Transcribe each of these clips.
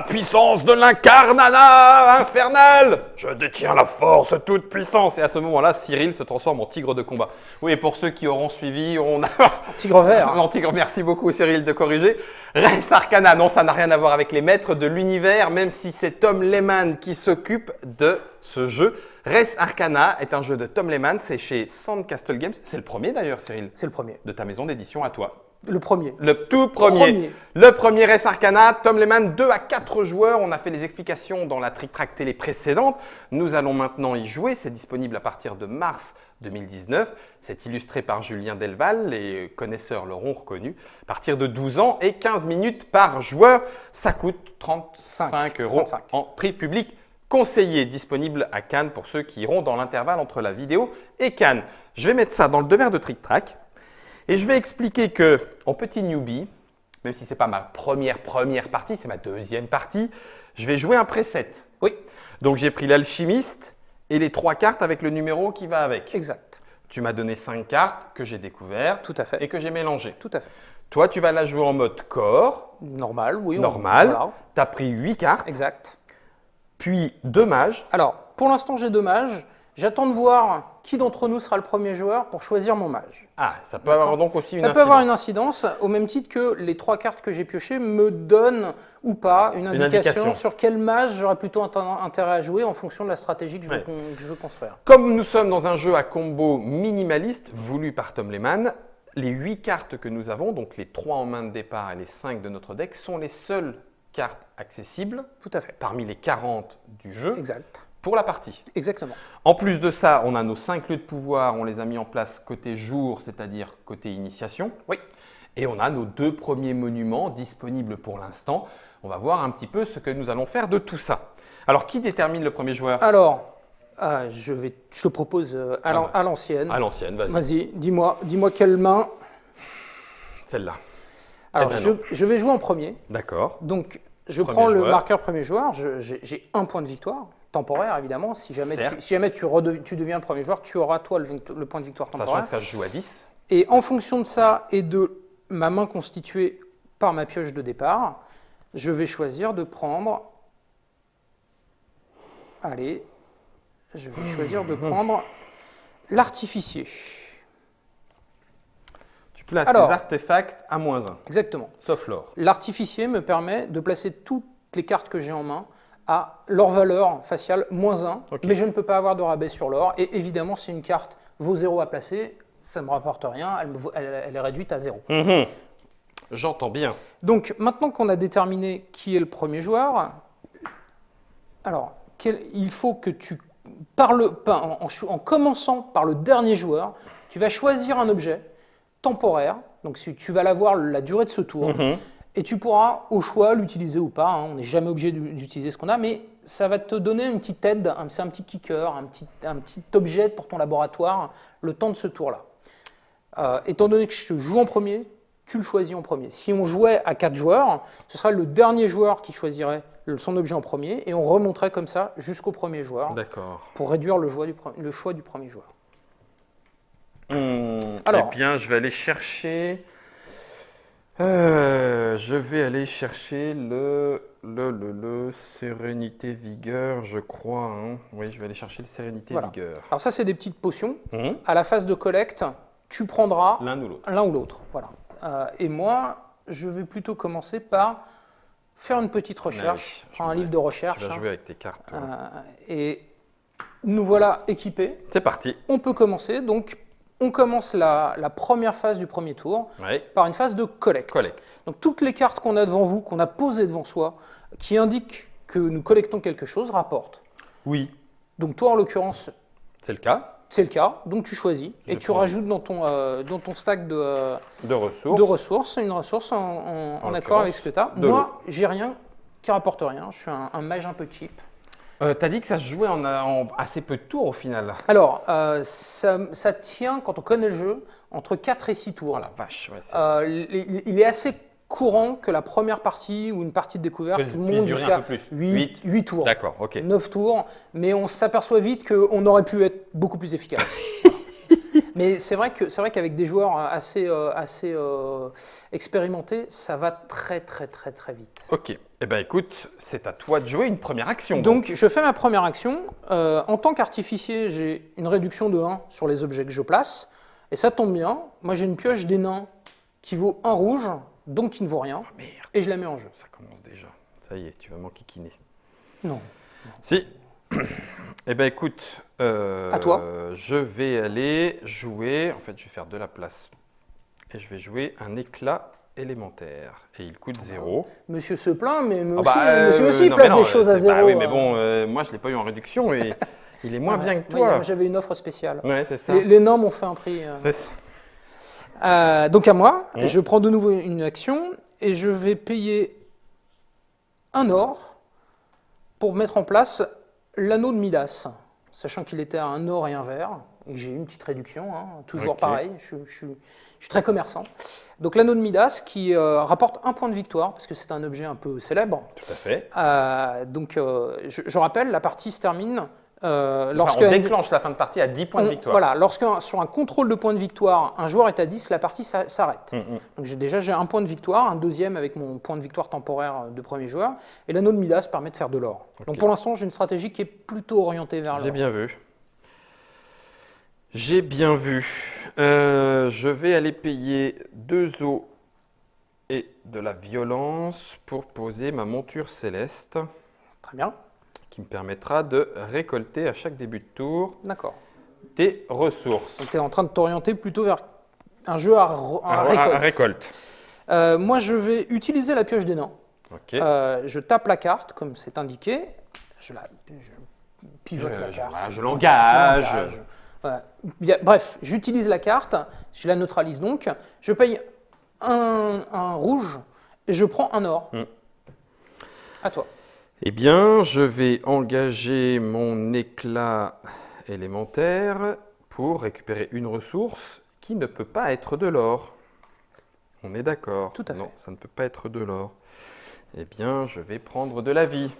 puissance de l'incarnana infernal. Je détiens la force toute puissance. Et à ce moment-là, Cyril se transforme en tigre de combat. Oui, et pour ceux qui auront suivi, on a... Tigre vert. Non, tigre, merci beaucoup Cyril de corriger. Res Arcana, non, ça n'a rien à voir avec les maîtres de l'univers, même si c'est Tom Lehmann qui s'occupe de ce jeu. Res Arcana est un jeu de Tom Lehmann, c'est chez Sandcastle Games. C'est le premier d'ailleurs, Cyril, C'est le premier. de ta maison d'édition à toi. Le premier. Le tout premier. Le premier Res Arcana, Tom Lehmann, 2 à 4 joueurs. On a fait les explications dans la Trick Track télé précédente. Nous allons maintenant y jouer. C'est disponible à partir de mars 2019. C'est illustré par Julien Delval. Les connaisseurs l'auront reconnu. À partir de 12 ans et 15 minutes par joueur. Ça coûte 35 euros en prix public conseillé. Disponible à Cannes pour ceux qui iront dans l'intervalle entre la vidéo et Cannes. Je vais mettre ça dans le devers de Trick Track. Et je vais expliquer que, en petit newbie, même si ce n'est pas ma première partie, c'est ma deuxième partie, je vais jouer un preset. Oui. Donc j'ai pris l'alchimiste et les 3 cartes avec le numéro qui va avec. Exact. Tu m'as donné 5 cartes que j'ai découvertes Tout à fait. et que j'ai mélangées. Tout à fait. Toi, tu vas la jouer en mode corps. Normal, oui. Normal. Voilà. Tu as pris 8 cartes, Exact. puis 2 mages. Alors, pour l'instant, j'ai 2 mages. J'attends de voir qui d'entre nous sera le premier joueur pour choisir mon mage. Ah, ça peut avoir donc aussi une Ça peut avoir une incidence, au même titre que les 3 cartes que j'ai piochées me donnent ou pas une indication sur quel mage j'aurais plutôt intérêt à jouer en fonction de la stratégie que je veux construire. Comme nous sommes dans un jeu à combo minimaliste voulu par Tom Lehmann, les 8 cartes que nous avons, donc les 3 en main de départ et les 5 de notre deck, sont les seules cartes accessibles Tout à fait. parmi les 40 du jeu Exact. pour la partie. Exactement. En plus de ça, on a nos 5 lieux de pouvoir, on les a mis en place côté jour, c'est-à-dire côté initiation. Oui. Et on a nos 2 premiers monuments disponibles pour l'instant. On va voir un petit peu ce que nous allons faire de tout ça. Alors, qui détermine le premier joueur? Alors, je te propose à l'ancienne. À l'ancienne, vas-y. Vas-y, dis-moi quelle main. Celle-là. Alors, Eh ben je vais jouer en premier. D'accord. Donc, je Premier prends le joueur. marqueur premier joueur. J'ai 1 point de victoire, temporaire évidemment. Si jamais tu deviens le premier joueur, tu auras toi le point de victoire temporaire. Sachant que ça se joue à 10. Et en fonction de ça et de ma main constituée par ma pioche de départ, je vais choisir de prendre. Allez, je vais choisir de prendre l'artificier. Tu places Alors, tes artefacts à -1, Exactement. sauf l'or. L'artificier me permet de placer toutes les cartes que j'ai en main à leur valeur faciale -1, Ok. mais je ne peux pas avoir de rabais sur l'or. Et évidemment, si une carte vaut 0 à placer, ça ne me rapporte rien, elle est réduite à 0. J'entends bien. Donc, maintenant qu'on a déterminé qui est le premier joueur, alors, il faut que tu parles, en commençant par le dernier joueur, tu vas choisir un objet temporaire, donc tu vas l'avoir la durée de ce tour, et tu pourras au choix l'utiliser ou pas, on n'est jamais obligé d'utiliser ce qu'on a, mais ça va te donner une petite aide, c'est un petit kicker, un petit objet pour ton laboratoire, le temps de ce tour-là. Étant donné que je joue en premier, tu le choisis en premier. Si on jouait à 4 joueurs, ce serait le dernier joueur qui choisirait son objet en premier, et on remonterait comme ça jusqu'au premier joueur, pour réduire le choix du premier joueur. Alors, eh bien, je vais aller chercher. Le Sérénité Vigueur, je crois. Hein. Oui, je vais aller chercher le Sérénité Vigueur. Alors ça, c'est des petites potions. À la phase de collecte, tu prendras l'un ou l'autre. L'un ou l'autre. Voilà. Et moi, je vais plutôt commencer par faire une petite recherche, un livre de recherche. Tu vas jouer avec tes cartes. Et nous voilà équipés. C'est parti. On peut commencer. Donc, on commence la première phase du premier tour par une phase de collecte. Donc, toutes les cartes qu'on a devant vous, qu'on a posées devant soi, qui indiquent que nous collectons quelque chose, rapportent. Oui. Donc, toi, en l'occurrence, c'est le cas. C'est le cas. Donc, tu choisis et tu rajoutes dans ton stack de ressources une ressource en accord avec ce que tu as. Moi, j'ai rien qui rapporte rien. Je suis un mage un peu cheap. T'as dit que ça se jouait en assez peu de tours au final. Alors, ça tient, quand on connaît le jeu, entre 4 et 6 tours. Oh la vache, il est assez courant que la première partie ou une partie de découverte monte jusqu'à 8 tours. D'accord, ok. 9 tours, mais on s'aperçoit vite qu'on aurait pu être beaucoup plus efficace. Mais c'est vrai qu'avec des joueurs assez expérimentés, ça va très vite. Ok. Eh ben écoute, c'est à toi de jouer une première action. Donc je fais ma première action. En tant qu'artificier, j'ai une réduction de 1 sur les objets que je place. Et ça tombe bien, moi j'ai une pioche des nains qui vaut 1 rouge, donc qui ne vaut rien. Oh, merde, Et je la mets en jeu. ça commence déjà. Ça y est, tu vas m'enquiquiner. Non. Si. Eh ben écoute, À toi. je vais aller jouer. En fait, je vais faire de la place. Et je vais jouer un éclat élémentaire. Et il coûte 0. Monsieur se plaint, mais Ah monsieur aussi non, place mais non, des choses à c'est- 0. bah oui, mais bon, moi je l'ai pas eu en réduction et il est moins bien que toi. Moi, j'avais une offre spéciale. Ouais, c'est ça. Les nains m'ont fait un prix. C'est ça. Donc à moi, Mmh. je prends de nouveau une action et je vais payer 1 or pour mettre en place l'anneau de Midas, sachant qu'il était à 1 or et 1 vert, et que j'ai eu une petite réduction, hein, toujours Ok. pareil, je suis très commerçant. Donc l'anneau de Midas qui rapporte 1 point de victoire, parce que c'est un objet un peu célèbre. Tout à fait. Je rappelle, la partie se termine lorsque... On déclenche la fin de partie à 10 points de victoire. Voilà, sur un contrôle de points de victoire, un joueur est à 10, la partie s'arrête. Donc j'ai 1 point de victoire, un deuxième avec mon point de victoire temporaire de premier joueur, et l'anneau de Midas permet de faire de l'or. Ok. Donc pour l'instant, j'ai une stratégie qui est plutôt orientée vers J'ai l'or. bien vu. J'ai bien vu. Je vais aller payer 2 os et de la violence pour poser ma monture céleste Très bien, qui me permettra de récolter à chaque début de tour d'accord. des ressources. Donc tu es en train de t'orienter plutôt vers un jeu à récolte. Récolte. Moi, je vais utiliser la pioche des nains. Ok. Je tape la carte, comme c'est indiqué. Je pivote la carte. Voilà, je l'engage. Voilà. Bien, bref, j'utilise la carte, je la neutralise donc. Je paye un rouge et je prends un or. À toi. Eh bien, je vais engager mon éclat élémentaire pour récupérer une ressource qui ne peut pas être de l'or. On est d'accord? Tout à fait. Non, ça ne peut pas être de l'or. Eh bien, je vais prendre de la vie.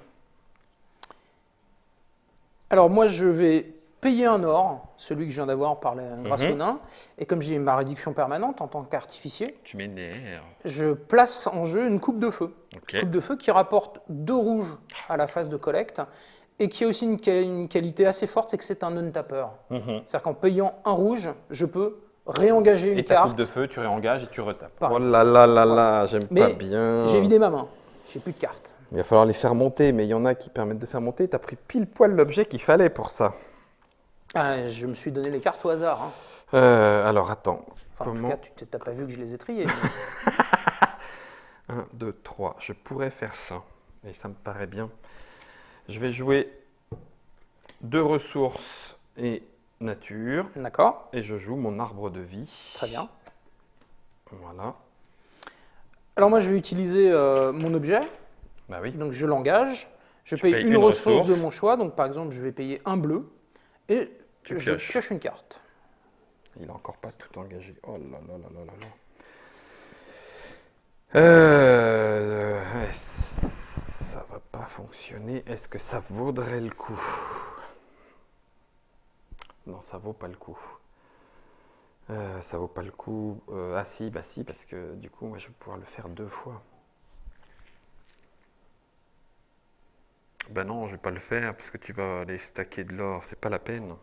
Alors moi, je vais payer un or, celui que je viens d'avoir grâce au nain, et comme j'ai ma réduction permanente en tant qu'artificier, Tu m'énerves. je place en jeu une coupe de feu. Ok. Coupe de feu qui rapporte 2 rouges à la phase de collecte, et qui a aussi une qualité assez forte, c'est que c'est un non-tapper. C'est-à-dire qu'en payant un rouge, je peux réengager une Et ta carte. coupe de feu, tu réengages et tu retapes. Par Oh là là là là, j'aime Mais pas bien. j'ai vidé ma main, j'ai plus de cartes. Il va falloir les faire monter, mais il y en a qui permettent de faire monter. Tu as pris pile poil l'objet qu'il fallait pour ça. Je me suis donné les cartes au hasard. Hein. Alors attends. Enfin, Comment? en tout cas, tu n'as pas vu que je les ai triées. 1, 2, 3. Je pourrais faire ça. Et ça me paraît bien. Je vais jouer 2 ressources et nature. D'accord, Et je joue mon arbre de vie. très bien. Voilà. Alors moi, je vais utiliser mon objet. Bah oui. Donc je l'engage. Je Tu paye payes une une ressource de ressource. mon choix. Donc par exemple, je vais payer un bleu. Et Tu je pioches. pioche une carte. Il n'a encore pas tout engagé. Oh là là là là là là. Ouais, ça va pas fonctionner. Est-ce que ça vaudrait le coup? Non, ça vaut pas le coup. Ça vaut pas le coup. Ah si, bah si, parce que du coup, moi, je vais pouvoir le faire 2 fois. Ben non, je vais pas le faire parce que tu vas aller stacker de l'or. C'est pas la peine.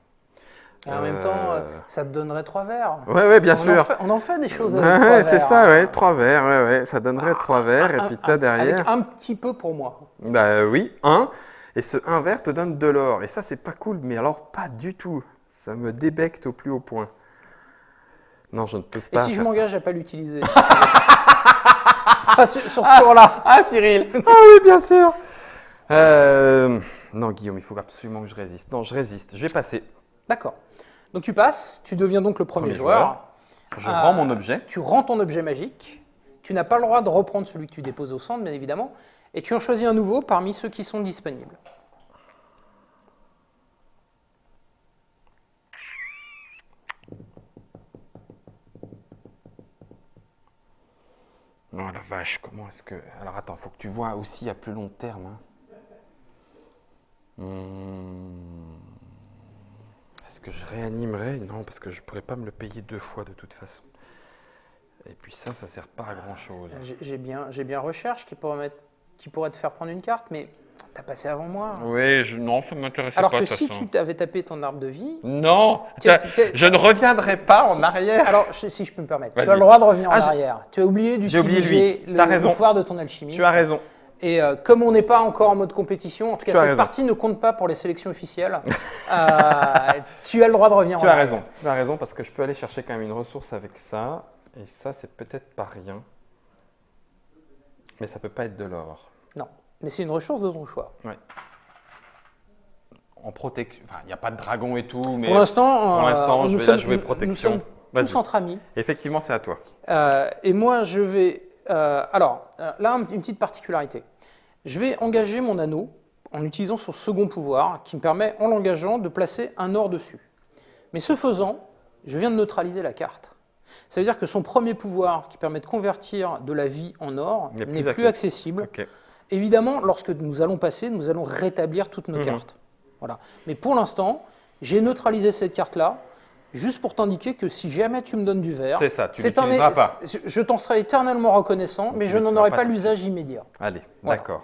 Et en même temps, ça te donnerait 3 verres. Ouais, bien sûr. On en fait des choses avec Ouais, 3 c'est verres, ça, hein. ouais, 3 verres, ouais, ça donnerait 3 verres, et puis t'as derrière. Avec un petit peu pour moi. Bah oui, 1, et ce 1 vert te donne de l'or, et ça c'est pas cool, mais alors pas du tout. Ça me débecte au plus haut point. Non, je ne peux Et pas. si je faire m'engage à pas l'utiliser sur ce tour-là. Ah, Cyril. Ah oui, bien sûr. Non, Guillaume, il faut absolument que je résiste. Non, je résiste, je vais passer. D'accord. Donc tu passes, tu deviens donc le premier joueur. Je rends mon objet. Tu rends ton objet magique. Tu n'as pas le droit de reprendre celui que tu déposes au centre, bien évidemment. Et tu en choisis un nouveau parmi ceux qui sont disponibles. Oh la vache, comment est-ce que... Alors attends, faut que tu vois aussi à plus long terme. Hein. Est-ce que je réanimerai? Non, parce que je ne pourrais pas me le payer 2 fois de toute façon. Et puis ça ne sert pas à grand-chose. J'ai bien recherche qui pourrait te faire prendre une carte, mais tu as passé avant moi. Oui, non, ça ne m'intéressait Alors pas. que si tu t'avais tapé ton arbre de vie… Non, je ne reviendrai pas en arrière. Alors, si je peux me permettre, tu as Vas-y. le droit de revenir en arrière. Tu as oublié J'ai oublié d'utiliser lui. T'as le raison. pouvoir de ton alchimiste. Tu as raison. Et comme on n'est pas encore en mode compétition, en tout cas Tu as cette raison. partie ne compte pas pour les sélections officielles, tu as le droit de revenir en Tu as arrière. raison. Tu as raison parce que je peux aller chercher quand même une ressource avec ça. Et ça, c'est peut-être pas rien. Mais ça peut pas être de l'or. Non, mais c'est une ressource de ton choix. Ouais. En protection. Enfin, il n'y a pas de dragon et tout, mais Pour l'instant, je vais la jouer protection. Nous sommes tous entre amis. Effectivement, c'est à toi. Et moi, je vais… alors, là, une petite particularité. Je vais engager mon anneau en utilisant son second pouvoir qui me permet, en l'engageant, de placer un or dessus. Mais ce faisant, je viens de neutraliser la carte. Ça veut dire que son premier pouvoir, qui permet de convertir de la vie en or, n'est plus accessible. Okay. Évidemment, lorsque nous allons passer, nous allons rétablir toutes nos cartes. Voilà. Mais pour l'instant, j'ai neutralisé cette carte-là, juste pour t'indiquer que si jamais tu me donnes du vert, c'est ça, tu l'utiliseras pas. Je t'en serai éternellement reconnaissant, mais je n'en aurai pas l'usage immédiat. Allez, voilà. D'accord.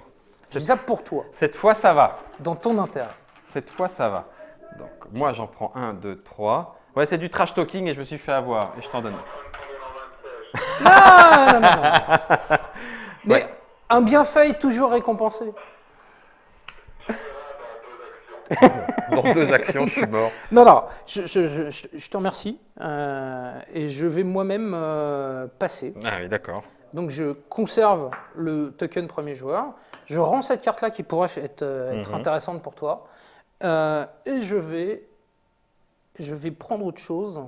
Je dis ça pour toi. Cette fois, ça va. Dans ton intérêt. Cette fois, ça va. Donc, moi, j'en prends 1, 2, 3. Ouais, c'est du trash talking et je me suis fait avoir. Et je t'en donne. Non. Mais ouais. Un bienfait est toujours récompensé. Dans 2 actions, je suis mort. Non, je te remercie. Et je vais moi-même passer. Ah oui, d'accord. Donc, je conserve le token premier joueur. Je rends cette carte-là qui pourrait être intéressante pour toi. Et je vais prendre autre chose.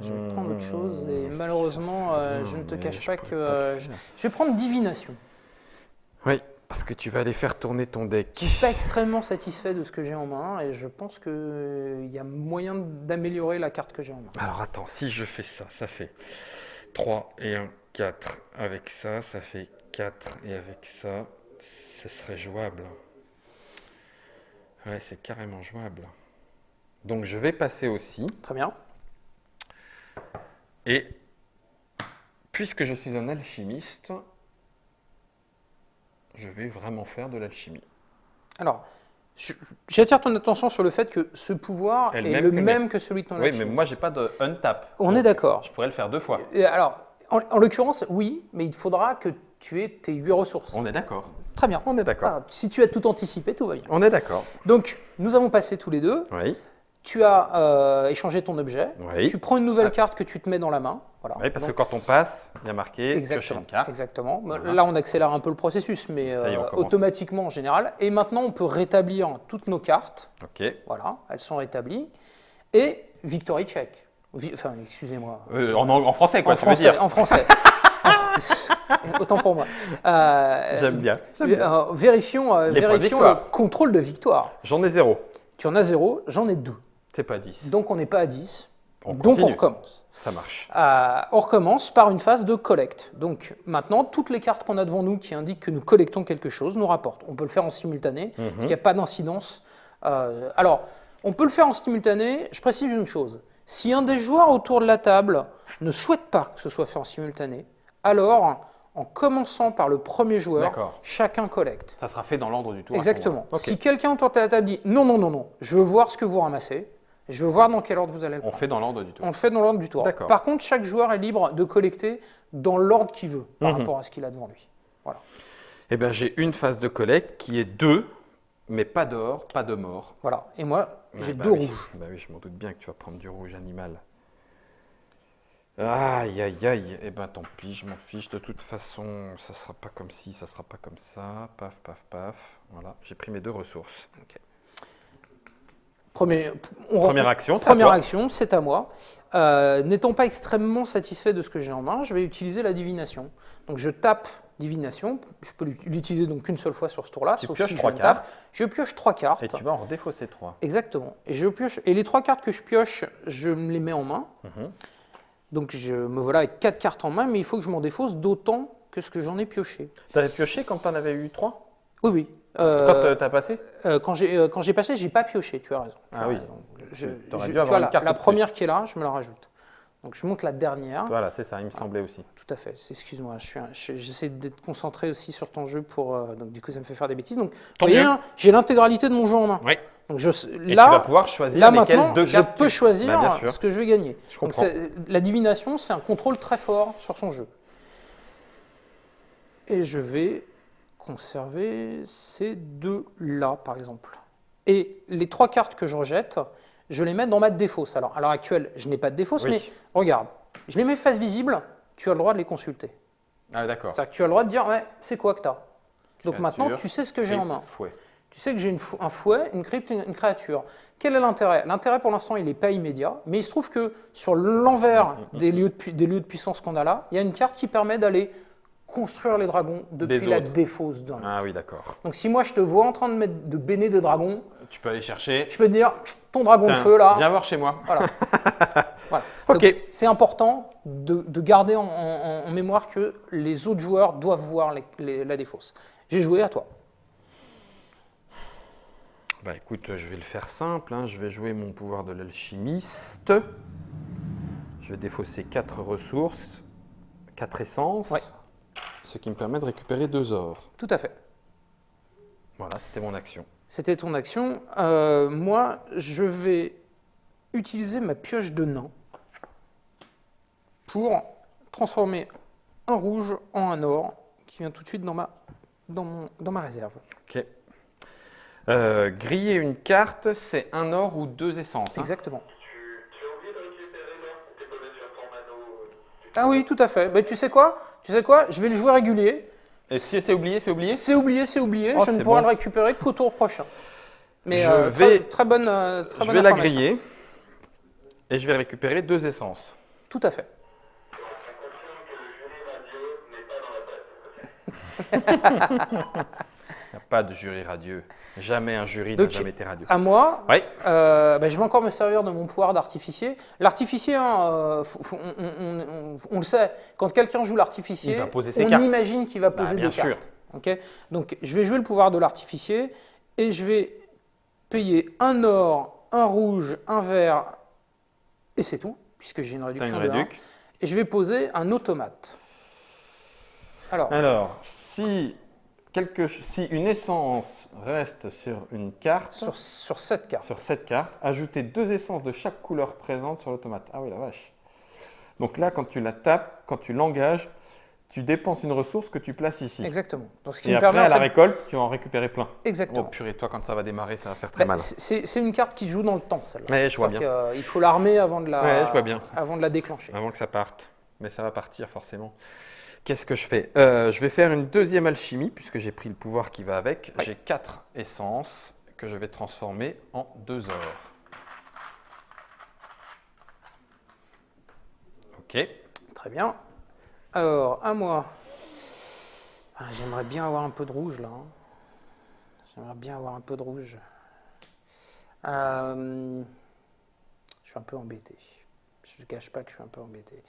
Je vais prendre autre chose. Et malheureusement, je ne te cache pas que je vais prendre divination. Oui. Parce que tu vas aller faire tourner ton deck. Je ne suis pas extrêmement satisfait de ce que j'ai en main et je pense qu'il y a moyen d'améliorer la carte que j'ai en main. Alors attends, si je fais ça, ça fait 3 et 1, 4. Avec ça, ça fait 4 et avec ça, ce serait jouable. Ouais, c'est carrément jouable. Donc je vais passer aussi. Très bien. Et puisque je suis un alchimiste, je vais vraiment faire de l'alchimie. Alors, j'attire ton attention sur le fait que ce pouvoir est le même que celui de ton alchimiste. Oui, mais moi, je n'ai pas de untap. On est d'accord. Je pourrais le faire 2 fois. Et alors, en l'occurrence, oui, mais il faudra que tu aies tes 8 ressources. On est d'accord. Très bien. On est d'accord. Alors, si tu as tout anticipé, tout va bien. On est d'accord. Donc, nous avons passé tous les deux. Oui. Tu as échangé ton objet. Oui. Tu prends une nouvelle carte que tu te mets dans la main. Voilà. Oui, parce que quand on passe, il y a marqué piocher une carte. Exactement. Voilà. Là, on accélère un peu le processus, mais automatiquement en général. Et maintenant, on peut rétablir toutes nos cartes. OK. Voilà, elles sont rétablies. Et victory check. Enfin, excusez-moi. En français, quoi, tu veux dire. En français. Autant pour moi. J'aime bien. Vérifions le contrôle de victoire. J'en ai 0. Tu en as 0, j'en ai 2. C'est pas 10. Donc on n'est pas à 10. Donc on recommence. Ça marche. On recommence par une phase de collecte. Donc maintenant, toutes les cartes qu'on a devant nous qui indiquent que nous collectons quelque chose nous rapportent. On peut le faire en simultané, parce qu'il n'y a pas d'incidence. Alors, on peut le faire en simultané. Je précise une chose. Si un des joueurs autour de la table ne souhaite pas que ce soit fait en simultané, alors, en commençant par le premier joueur, chacun collecte. Ça sera fait dans l'ordre du tour. Exactement. Si quelqu'un autour de la table dit non, je veux voir ce que vous ramassez, je veux voir dans quel ordre vous allez le prendre. On fait dans l'ordre du tour. On le fait dans l'ordre du tour. Par contre, chaque joueur est libre de collecter dans l'ordre qu'il veut par rapport à ce qu'il a devant lui. Voilà. Eh bien, j'ai une phase de collecte qui est 2, mais pas d'or, pas de mort. Voilà. Et moi, j'ai 2 rouges. Bah oui, je m'en doute bien que tu vas prendre du rouge animal. Aïe, aïe, aïe. Eh bien, tant pis, je m'en fiche. De toute façon, ça ne sera pas comme ci, ça ne sera pas comme ça. Paf, paf, paf. Voilà, j'ai pris mes 2 ressources. Okay. Première action, c'est à moi. N'étant pas extrêmement satisfait de ce que j'ai en main, je vais utiliser la divination. Donc je tape divination. Je peux l'utiliser donc qu'une seule fois sur ce tour-là. Tu pioches 3 cartes. Je pioche 3 cartes. Et tu vas en redéfausser 3. Exactement. Et les 3 cartes que je pioche, je me les mets en main. Donc je me voilà avec 4 cartes en main, mais il faut que je m'en défausse d'autant que ce que j'en ai pioché. Tu avais pioché quand tu en avais eu 3 ? Oui. Quand tu as passé Quand j'ai passé, j'ai pas pioché, tu as raison. Ah oui. T'aurais dû Tu avoir vois, une carte la de plus. première qui est là, je me la rajoute. Donc je monte la dernière. Voilà, c'est ça, il me semblait aussi. Tout à fait. Excuse-moi, j'essaie d'être concentré aussi sur ton jeu pour. Donc du coup, ça me fait faire des bêtises. Donc, Tant vous voyez, mieux. hein, j'ai l'intégralité de mon jeu en main. Oui. Donc Et tu vas pouvoir choisir là lesquelles maintenant, deux je cartes peux Bah, choisir bien sûr. ce que je vais gagner. Je Donc comprends. la divination, c'est un contrôle très fort sur son jeu. Et je vais conserver ces deux-là, par exemple. Et les 3 cartes que je rejette, je les mets dans ma défausse. Alors, à l'heure actuelle, je n'ai pas de défausse, Oui. mais regarde, je les mets face visible, tu as le droit de les consulter. Ah, d'accord. C'est-à-dire que tu as le droit de dire, ouais, c'est quoi que tu as. Donc Créature, maintenant, tu sais ce que j'ai en crypte, main. Fouet. Tu sais que j'ai un fouet, une crypte, une créature. Quel est l'intérêt? L'intérêt pour l'instant, il n'est pas immédiat, mais il se trouve que sur l'envers des lieux de puissance qu'on a là, il y a une carte qui permet d'aller construire les dragons depuis Des la autres. défausse d'un. Ah oui, d'accord. Donc si moi je te vois en train de béner des dragons, Tu peux aller chercher. je peux te dire, ton dragon de Tiens, feu là, viens voir chez moi. voilà. Voilà. Ok. Donc, c'est important de garder en mémoire que les autres joueurs doivent voir la défausse. J'ai joué à toi. Bah écoute, je vais le faire simple, hein. Je vais jouer mon pouvoir de l'alchimiste. Je vais défausser 4 ressources, 4 essences, Ouais. ce qui me permet de récupérer 2 ors. Tout à fait. Voilà, c'était mon action. C'était ton action. Moi, je vais utiliser ma pioche de nain pour transformer un rouge en un or qui vient tout de suite dans ma réserve. Ok. Griller une carte, c'est 1 or ou 2 essences. Hein. Exactement. Tu as oublié de récupérer l'or pour t'es posé sur ton anneau. Ah oui, tout à fait. Ben, tu sais quoi? Je vais le jouer régulier. Et si c'est oublié, c'est oublié. C'est oublié, c'est oublié. Oh, Je ne c'est pourrai bon. le récupérer qu'au tour prochain. Mais Je très, vais- très bonne, très Je bonne vais la information. griller et je vais récupérer 2 essences. Tout à fait. Ça confirme que le jury radieux n'est pas dans la tête. Il n'y a pas de jury radieux. Jamais un jury n'a Donc, jamais été radieux. À moi, Oui. ben, je vais encore me servir de mon pouvoir d'artificier. L'artificier, hein, on le sait, quand quelqu'un joue l'artificier, Il va poser ses on cartes. imagine qu'il va poser bien des sûr. cartes. Ok. Donc, je vais jouer le pouvoir de l'artificier et je vais payer un or, un rouge, un vert, et c'est tout, puisque j'ai une T'as réduction une de 1. réduc. Et je vais poser un automate. Alors, si une essence reste sur une carte, Sur cette carte. sur cette carte, ajoutez 2 essences de chaque couleur présente sur l'automate. Ah oui, la vache. Donc là, quand tu la tapes, quand tu l'engages, tu dépenses une ressource que tu places ici. Exactement. Donc, ce qui Et me après, permet à la en fait- récolte, tu vas en récupérer plein. Oh Exactement. purée, toi, quand ça va démarrer, ça va faire très Bah, mal. c'est une carte qui joue dans le temps, celle-là. Ouais, je vois bien. C'est-à-dire qu'il faut l'armer avant de la, Ouais, je vois bien. avant de la déclencher. Avant que ça parte. Mais ça va partir forcément. Qu'est-ce que je fais? Je vais faire une deuxième alchimie, puisque j'ai pris le pouvoir qui va avec. Oui. J'ai 4 essences que je vais transformer en 2 ors. Ok. Très bien. Alors, à moi. Ah, j'aimerais bien avoir un peu de rouge, là. Hein. J'aimerais bien avoir un peu de rouge. Je suis un peu embêté. Je ne cache pas que je suis un peu embêté.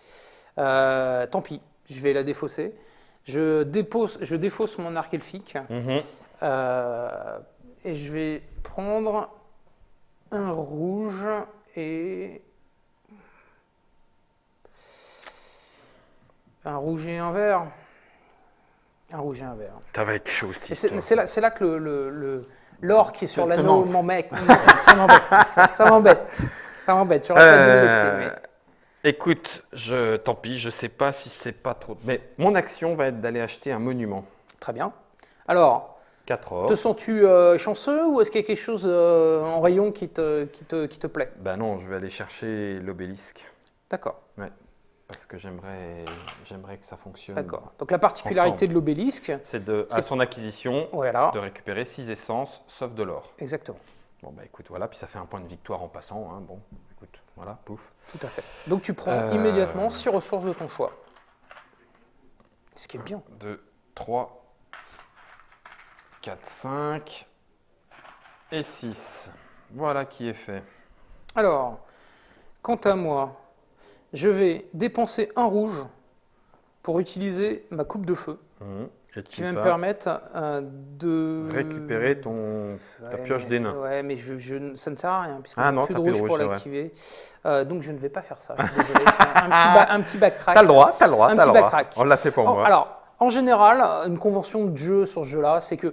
Tant pis, je vais la défausser. Je défausse mon arc elfique. Et je vais prendre un rouge et un rouge et un vert. Un rouge et un vert. Ça va être chaud, cette Et histoire. c'est là que l'or qui est sur Te l'anneau manque. m'embête. Ça m'embête. Ça m'embête. Ça m'embête. J'aurais pas dû le laisser. Mais... Écoute, tant pis, je sais pas si c'est pas trop. Mais mon action va être d'aller acheter un monument. Très bien. Alors, 4 ors. te sens-tu chanceux ou est-ce qu'il y a quelque chose en rayon qui te plaît? Ben non, je vais aller chercher l'obélisque. D'accord. Parce que j'aimerais que ça fonctionne. D'accord. Donc la particularité Ensemble. de l'obélisque, C'est à son acquisition voilà, de récupérer 6 essences, sauf de l'or. exactement, Bon, bah écoute, voilà, puis ça fait un point de victoire en passant. Hein. Bon, écoute, voilà, pouf. tout à fait. Donc tu prends immédiatement 6 ressources de ton choix. Ce qui est bien. 2, 3, 4, 5 et 6. Voilà qui est fait. Alors, quant à moi, je vais dépenser un rouge pour utiliser ma coupe de feu. Et qui tu va me vas permettre de récupérer ta Ouais, pioche des nains. Ouais, mais ça ne sert à rien puisque Ah j'ai non, plus de t'as plus de rouge rouge, pour c'est vrai. l'activer. Donc je ne vais pas faire ça. Je suis désolé. Je fais un petit backtrack. T'as le droit, t'as le droit, Un t'as petit le droit. backtrack. On l'a fait pour moi. Alors, en général, une convention de jeu sur ce jeu-là, c'est que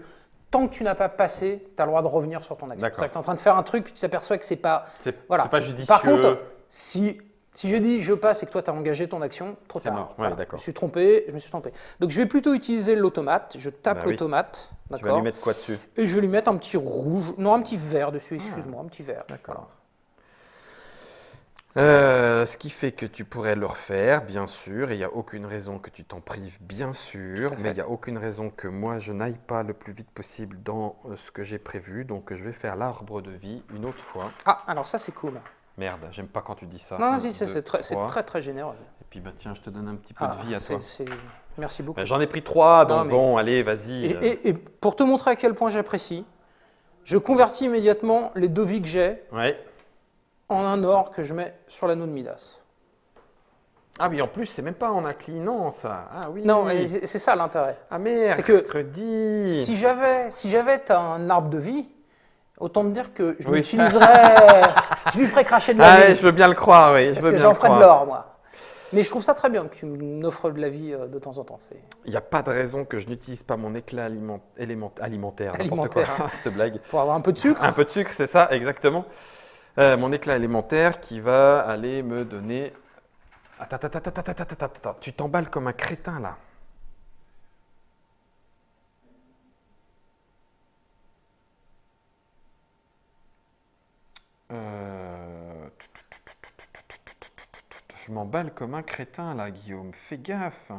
tant que tu n'as pas passé, tu as le droit de revenir sur ton action. D'accord. C'est-à-dire que tu es en train de faire un truc, puis tu t'aperçois que c'est pas. C'est Voilà. c'est pas judicieux. Par contre, si je dis je passe et que toi tu as engagé ton action, trop C'est tard. mort. Ouais, Voilà. d'accord. Je me suis trompé. Donc je vais plutôt utiliser l'automate. Je tape Bah oui. l'automate. tu vas lui D'accord. mettre quoi dessus? Et je vais lui mettre un petit rouge, non un petit vert dessus, excuse-moi, un petit vert. D'accord. Ce qui fait que tu pourrais le refaire, bien sûr, et il n'y a aucune raison que tu t'en prives, bien sûr, Tout à fait. mais il n'y a aucune raison que moi je n'aille pas le plus vite possible dans ce que j'ai prévu, donc je vais faire l'arbre de vie une autre fois. Ah, alors ça c'est cool. Merde, j'aime pas quand tu dis ça. Non, Un, si, c'est deux, c'est trois. très très généreux. Et puis bah tiens, je te donne un petit peu Ah, de vie à toi. Merci beaucoup. Bah, j'en ai pris 3, donc Non, mais- bon, allez, vas-y. Et pour te montrer à quel point j'apprécie, je convertis immédiatement les 2 vies que j'ai Ouais. en un or que je mets sur l'anneau de Midas. Ah oui, en plus, c'est même pas en inclinant ça. Ah oui. Non, et c'est ça l'intérêt. Ah merde, c'est que mercredi. Si j'avais un arbre de vie, autant te dire que je Oui. l'utiliserais, je lui ferais cracher de la Ah vie. ouais, je veux bien le croire, oui. Je Parce veux que bien j'en le ferais de croire. l'or, moi. Mais je trouve ça très bien que tu m'offres de la vie de temps en temps. Il n'y a pas de raison que je n'utilise pas mon éclat alimentaire. N'importe Alimentaire. quoi, cette blague. Pour avoir un peu de sucre. Un peu de sucre, c'est ça, exactement. Mon éclat alimentaire qui va aller me donner... Attends. Tu t'emballes comme un crétin, là. Je m'emballe comme un crétin, là, Guillaume. Fais gaffe.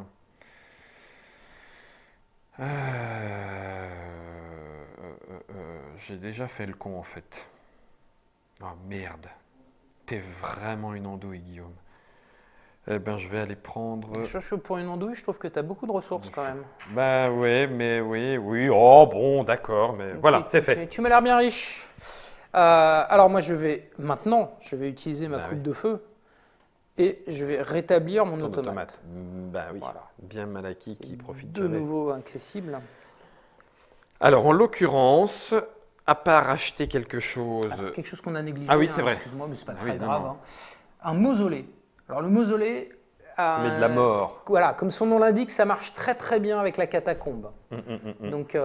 J'ai déjà fait le con, en fait. Oh, merde. T'es vraiment une andouille, Guillaume. Eh ben, je vais aller prendre... Pour une andouille, je trouve que tu as beaucoup de ressources quand même. Bah ouais, mais oui. Oh bon, d'accord, mais voilà, c'est fait. Tu m'as l'air bien riche. Alors moi, je vais utiliser ma Bah coupe oui. de feu et je vais rétablir mon Ton automate. Bah oui, Voilà. bien mal acquis qui profite De jamais. nouveau accessible. Alors, en l'occurrence, à part acheter quelque chose... Alors, quelque chose qu'on a négligé. Ah oui, c'est vrai. Excuse-moi, mais c'est pas Ah très oui, non, grave. non. hein. Un mausolée. Alors le mausolée. Tu mets de la mort. Voilà, comme son nom l'indique, ça marche très très bien avec la catacombe. Mm. Donc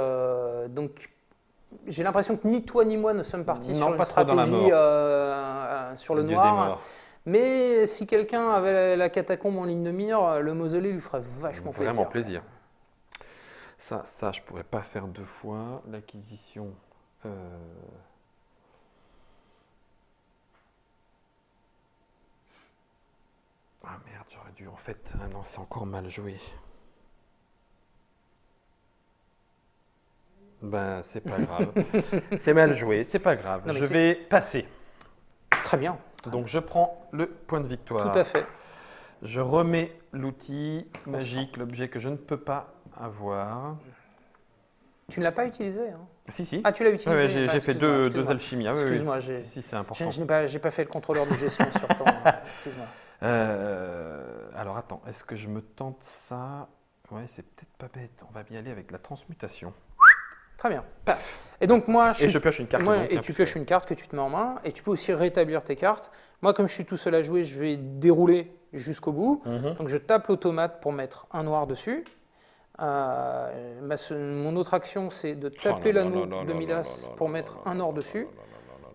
j'ai l'impression que ni toi ni moi ne sommes partis Non, sur une pas trop dans la stratégie mort. sur le Dieu des noir. morts. Mais si quelqu'un avait la catacombe en ligne de mire, le mausolée lui ferait vachement plaisir. Vraiment plaisir. Ça, je pourrais pas faire 2 fois. L'acquisition... Ah merde, j'aurais dû... En fait, ah non, c'est encore mal joué. Ben, c'est pas grave. C'est mal joué, c'est pas grave. Non, mais Je vais passer. Très bien. Donc, je prends le point de victoire. Tout à fait. Je remets l'outil magique, l'objet que je ne peux pas avoir. Tu ne l'as pas utilisé hein? Si. Ah, tu l'as utilisé. Ouais, j'ai Ah, fait excuse-moi, deux excuse-moi. alchimies. Ah, oui, Excuse-moi, oui. Si, c'est important. j'ai pas fait le contrôleur de gestion sur ton. Excuse-moi. Alors, attends, est-ce que je me tente ça? Ouais, c'est peut-être pas bête. On va bien aller avec la transmutation. Très bien. Et donc moi, Et je pioche une carte. Moi, donc, et hein, tu parce pioches une carte que tu te mets en main, et tu peux aussi rétablir tes cartes. Moi, comme je suis tout seul à jouer, je vais dérouler jusqu'au bout. Mhm. Donc je tape l'automate pour mettre un noir dessus. Mon autre action, c'est de taper l'anneau de Midas pour mettre un or dessus.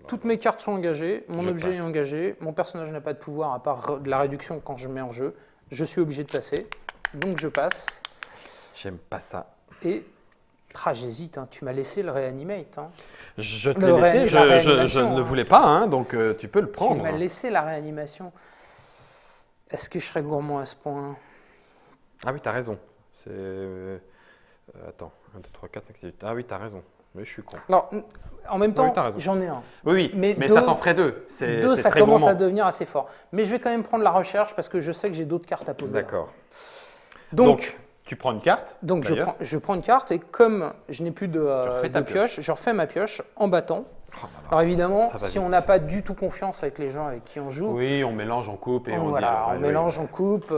Toutes mes cartes sont engagées, mon Je objet passe. est engagé, mon personnage n'a pas de pouvoir à part de la réduction quand je mets en jeu. Je suis obligé de passer, donc je passe. J'aime pas ça. Et j'hésite, hein, tu m'as laissé le réanimate. Hein. Je te Le l'ai laissé, la je réanimation, ne hein, voulais c'est- pas, hein, donc tu peux le Tu prendre. m'as laissé la réanimation. Est-ce que je serais gourmand à ce point? Ah oui, t'as raison. C'est... attends, 1, 2, 3, 4, 5, 6, 8. Ah oui, t'as raison. Mais je suis con. Alors, en même Oui, temps, t'as raison. j'en ai un. Oui, Mais mais deux- ça t'en ferait 2. Deux, C'est ça très commence gourmand. à devenir assez fort. Mais je vais quand même prendre la recherche parce que je sais que j'ai d'autres cartes à poser. D'accord. Donc, tu prends une carte. d'ailleurs. je prends une carte et comme je n'ai plus refais de ta pioche, je refais ma pioche en battant. Oh là là. Alors évidemment, Ça va si on vite. n'a pas du tout confiance avec les gens avec qui on joue, Oui, on mélange, on coupe et on voilà, dit. on mélange, on coupe.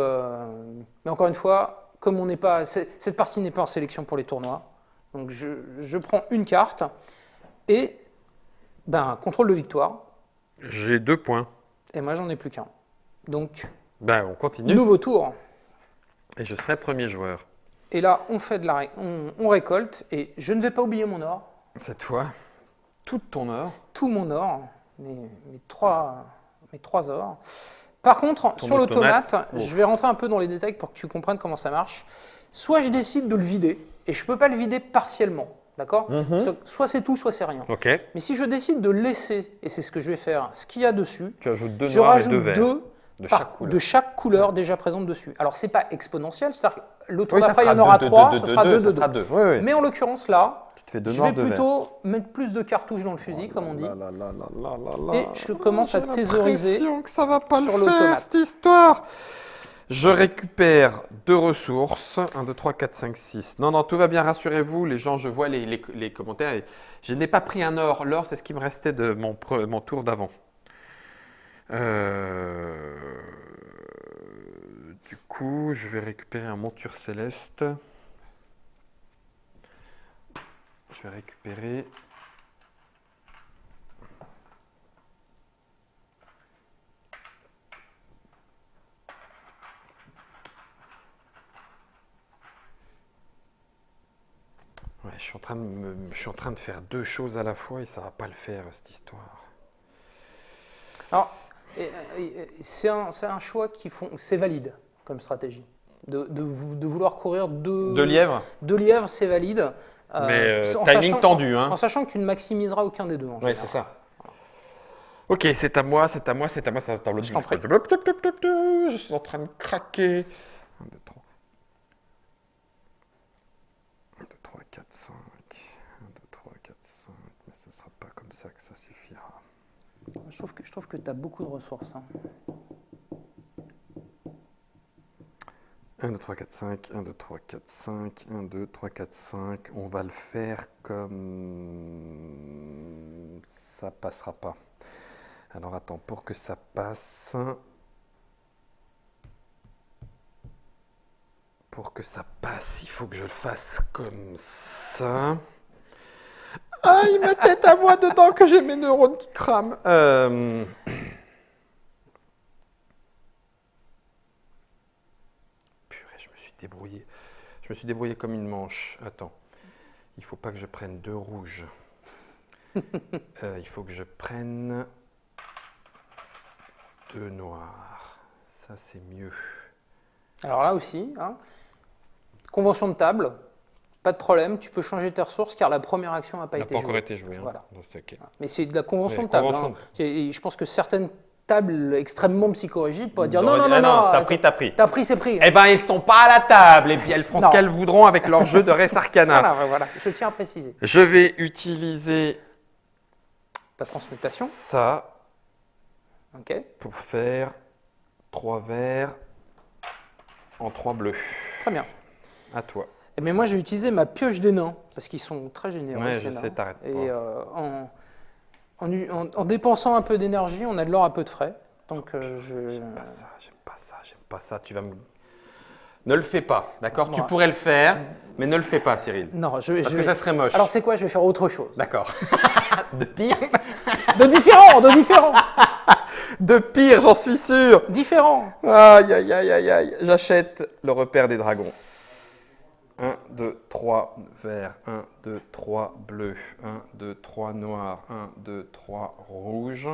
Mais encore une fois, comme on n'est pas, cette partie n'est pas en sélection pour les tournois, donc je prends une carte et contrôle de victoire. J'ai 2 points. Et moi, j'en ai plus qu'un. Donc, On continue. nouveau tour. Et je serai premier joueur. Et là, on fait on récolte et je ne vais pas oublier mon or. Cette fois, tout ton or. Tout mon or, mes trois ors. Par contre, Ton sur l'automate, automate, je vais rentrer un peu dans les détails pour que tu comprennes comment ça marche. Soit je décide de le vider, et je ne peux pas le vider partiellement, d'accord? Soit c'est tout, soit c'est rien. Ok. Mais si je décide de laisser, et c'est ce que je vais faire, ce qu'il y a dessus, Tu ajoutes 2 je noirs et rajoute 2 verts. deux de chaque couleur. couleur déjà présente dessus. Alors, ce n'est pas exponentiel, c'est-à-dire que le tour Oui, ça d'après, il y en sera aura deux, 3, deux, ce deux, sera deux, 2, ça sera 2. Oui, oui. Mais en l'occurrence, là, Tu te fais 2 je noirs, vais 2 verts. plutôt mettre plus de cartouches dans le fusil, comme on dit. là, Et je commence à j'ai thésauriser l'impression que ça va pas sur le faire, l'automate. cette histoire. Je récupère 2 ressources. 1, 2, 3, 4, 5, 6. Non, tout va bien, rassurez-vous. Les gens, je vois les commentaires. Et je n'ai pas pris un or. L'or, c'est ce qui me restait de mon tour d'avant. Du coup, je vais récupérer un monture céleste. Je vais récupérer... Ouais, je suis en train de faire 2 choses à la fois et ça va pas le faire, cette histoire. Alors, c'est un choix c'est valide comme stratégie. De vouloir courir 2 lièvres. 2 lièvres, c'est valide. Mais en timing sachant- tendu, hein. En sachant que tu ne maximiseras aucun des deux en Oui, général. c'est ça. Ok, c'est à moi, c'est à moi, c'est à moi, c'est à tableau de Je t'en prie. Je suis en train de craquer. 1, 2, 3. 1, 2, 3, 4, 5. 1, 2, 3, 4, 5. Mais ce ne sera pas comme ça que ça suffira. Je trouve que tu as beaucoup de ressources. Hein. 1, 2, 3, 4, 5. 1, 2, 3, 4, 5. 1, 2, 3, 4, 5. On va le faire comme... Ça passera pas. Alors attends, pour que ça passe... Pour que ça passe, il faut que je le fasse comme ça. Ah, il me tête à moi dedans que j'ai mes neurones qui crament. Purée, je me suis débrouillé. Je me suis débrouillé comme une manche. Attends, il faut pas que je prenne 2 rouges. Il faut que je prenne 2 noirs. Ça, c'est mieux. Alors là aussi, hein, convention de table, pas de problème, tu peux changer tes ressources car la première action n'a pas été jouée. été joué. Hein. Voilà. Donc, c'est ok. Mais c'est de la convention Oui, de table. convention. Hein. Et je pense que certaines tables extrêmement psychorigides pourraient dire Ils non, auraient non, dit, non, ah non, t'as pris, t'as pris. T'as pris, c'est pris. Eh ben, ils ne sont pas à la table et puis elles feront Non. ce qu'elles voudront avec leur jeu de Res Arcana. Voilà, je tiens à préciser. Je vais utiliser Ta transmutation, ça ok. pour faire 3 verts en 3 bleus. Très bien. À toi. Mais moi, je vais utiliser ma pioche des nains parce qu'ils sont très généreux. Ouais, ces je nains. sais, t'arrêtes Et pas. en dépensant un peu d'énergie, on a de l'or à peu de frais. Donc, J'aime pas ça, j'aime pas ça, j'aime pas ça. Tu vas me... Ne le fais pas, d'accord? Tu Ouais. pourrais le faire, mais ne le fais pas, Cyril. Non, Parce que ça serait moche. Alors, c'est quoi? Je vais faire autre chose. D'accord. De pire? De différent. De pire, j'en suis sûr. Différent. Aïe, aïe, aïe, aïe, aïe. J'achète le repère des dragons. 1, 2, 3 verts, 1, 2, 3 bleus, 1, 2, 3 noirs, 1, 2, 3 rouges.